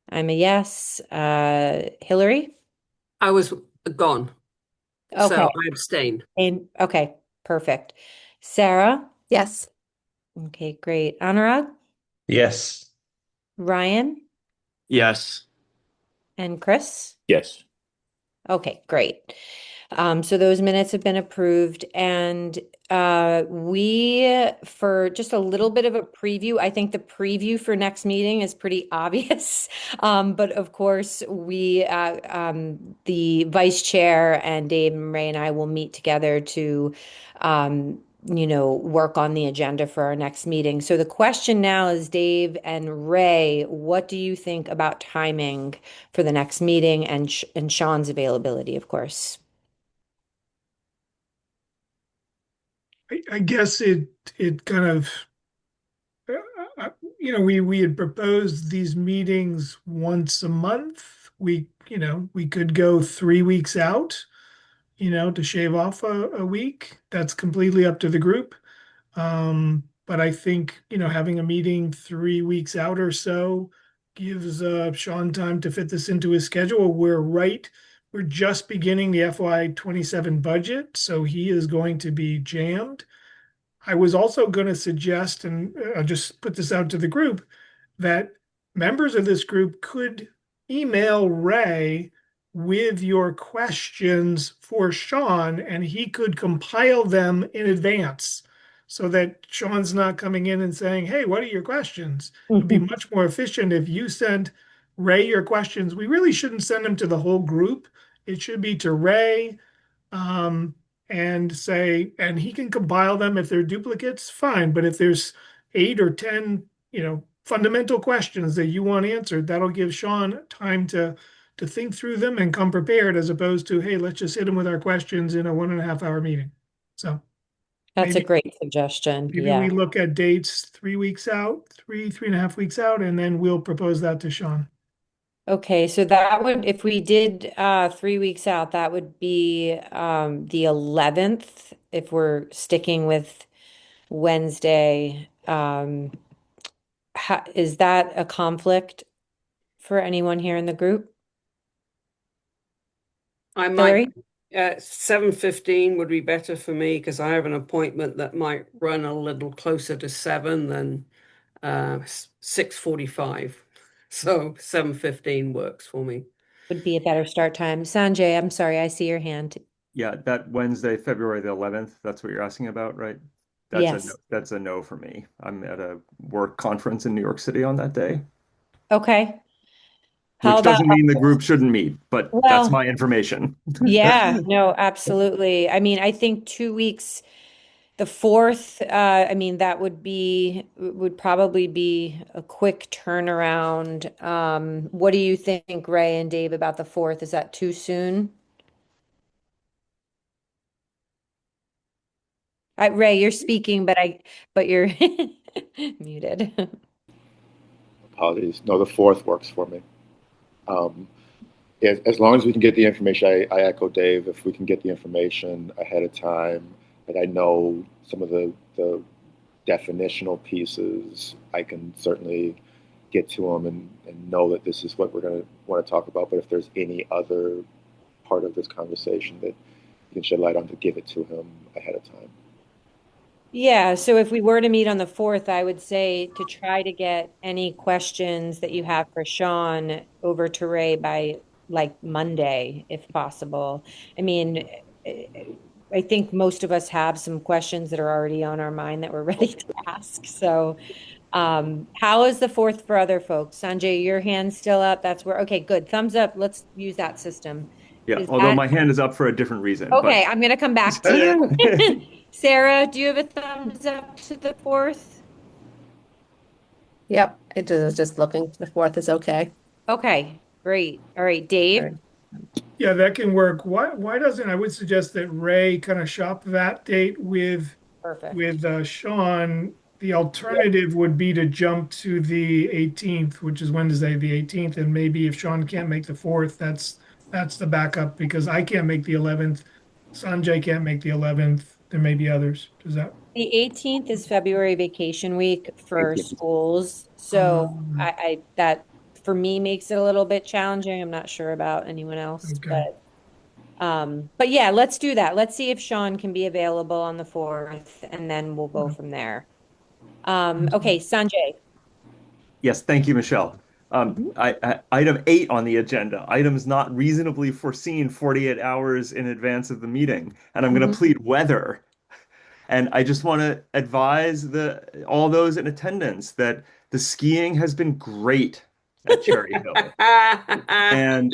I'm a yes. Hillary, I was gone. Okay. So I abstain. Okay, perfect. Sarah? Yes. Okay, great. Anurag? Yes. Ryan? Yes. And Chris? Yes. Okay, great. So those minutes have been approved, and for just a little bit of a preview, I think the preview for next meeting is pretty obvious. But of course, the vice chair and Dave and Ray and I will meet together to, work on the agenda for our next meeting. So the question now is, Dave and Ray, what do you think about timing for the next meeting and Sean's availability, of course? I guess it kind of we had proposed these meetings once a month. We could go 3 weeks out, to shave off a week. That's completely up to the group. But I think, having a meeting 3 weeks out or so gives Sean time to fit this into his schedule. We're just beginning the FY27 budget, so he is going to be jammed. I was also going to suggest, and I'll just put this out to the group, that members of this group could email Ray with your questions for Sean, and he could compile them in advance so that Sean's not coming in and saying, "Hey, what are your questions?" It'd be much more efficient if you sent Ray your questions. We really shouldn't send them to the whole group. It should be to Ray, and he can compile them. If they're duplicates, fine. But if there's 8 or 10, fundamental questions that you want answered, that'll give Sean time to think through them and come prepared, as opposed to, hey, let's just hit him with our questions in a 1.5 hour meeting. So That's a maybe great suggestion. maybe Yeah. we look at dates 3 weeks out, 3.5 weeks out, and then we'll propose that to Sean. Okay, so if we did 3 weeks out, that would be the 11th if we're sticking with Wednesday. Is that a conflict for anyone here in the group? I Hillary? might 7:15 would be better for me because I have an appointment that might run a little closer to 7 than 6:45. So 7:15 works for me. Would be a better start time. Sanjay, I'm sorry, I see your hand. Yeah, that Wednesday, February the 11th, that's what you're asking about, right? Yes. That's a no for me. I'm at a work conference in New York City on that day, Okay. How which about, doesn't mean the group shouldn't meet, but that's well, my information. yeah, no, absolutely. I mean, I think 2 weeks, the 4th, I mean, that would probably be a quick turnaround. What do you think, Ray and Dave, about the 4th? Is that too soon? Ray, you're speaking, but you're muted. Apologies. No, the 4th works for me. As long as we can get the information, I echo Dave. If we can get the information ahead of time, like I know some of the definitional pieces, I can certainly get to them and know that this is what we're going to want to talk about. But if there's any other part of this conversation that you can shed light on, to give it to him ahead of time. Yeah, so if we were to meet on the 4th, I would say to try to get any questions that you have for Sean over to Ray by like Monday, if possible. I mean, I think most of us have some questions that are already on our mind that we're ready to ask. So, how is the 4th for other folks? Sanjay, your hand's still up. Okay, good. Thumbs up. Let's use that system. Yeah, Is although that my hand is up for a different reason. okay? I'm going to come back to you. Sarah, do you have a thumbs up to the 4th? Yep. It is just looking. The 4th is okay. Okay, great. All right, Dave. Yeah, that can work. Why doesn't, I would suggest that Ray kind of shop that date with Perfect. Sean. The alternative would be to jump to the 18th, which is Wednesday, the 18th, and maybe if Sean can't make the 4th, that's the backup, because I can't make the 11th. Sanjay can't make the 11th. There may be others. Does that? The 18th is February vacation week for 18th. schools. So Um, that for me makes it a little bit challenging. I'm not sure about anyone else, Okay. but But yeah, let's do that. Let's see if Sean can be available on the 4th, and then we'll go from there. Okay, Sanjay. Yes, thank you, Michelle. Item 8 on the agenda, items not reasonably foreseen 48 hours in advance of the meeting. And I'm going to plead weather. And I just want to advise all those in attendance that the skiing has been great at Cherry Hill. And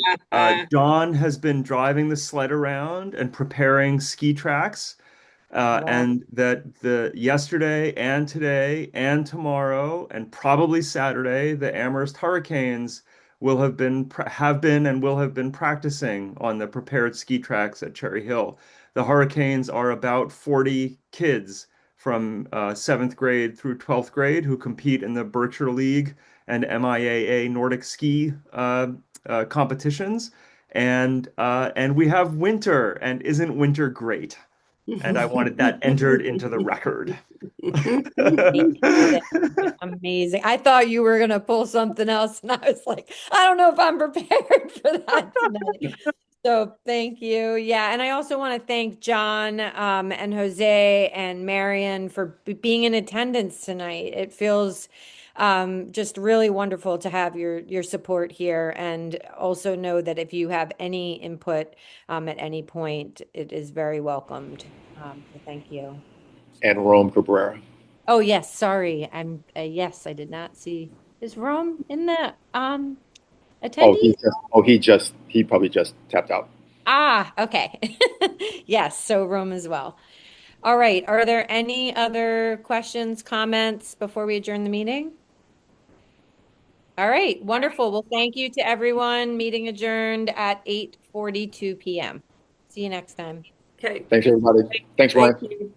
John has been driving the sled around and preparing ski tracks. And that yesterday and today and tomorrow and probably Saturday, the Amherst Hurricanes will have been practicing on the prepared ski tracks at Cherry Hill. The Hurricanes are about 40 kids from 7th grade through 12th grade who compete in the Berkshire League and MIAA Nordic ski competitions. And we have winter, and isn't winter great? And I wanted that entered into the record. Amazing. I thought you were going to pull something else, and I was like, I don't know if I'm prepared for that tonight. So thank you. Yeah, and I also want to thank John and Jose and Marion for being in attendance tonight. It feels just really wonderful to have your support here, and also know that if you have any input at any point, it is very welcomed. So thank you. And Rome Cabrera. Oh yes, sorry. Yes, I did not see. Is Rome in the attendees? He probably just tapped out. Ah, okay. Yes, so Rome as well. All right. Are there any other questions, comments before we adjourn the meeting? All right, wonderful. Well, thank you to everyone. Meeting adjourned at 8:42 p.m. See you next time. Okay. Thanks, everybody. Thanks, Ryan. Thank you.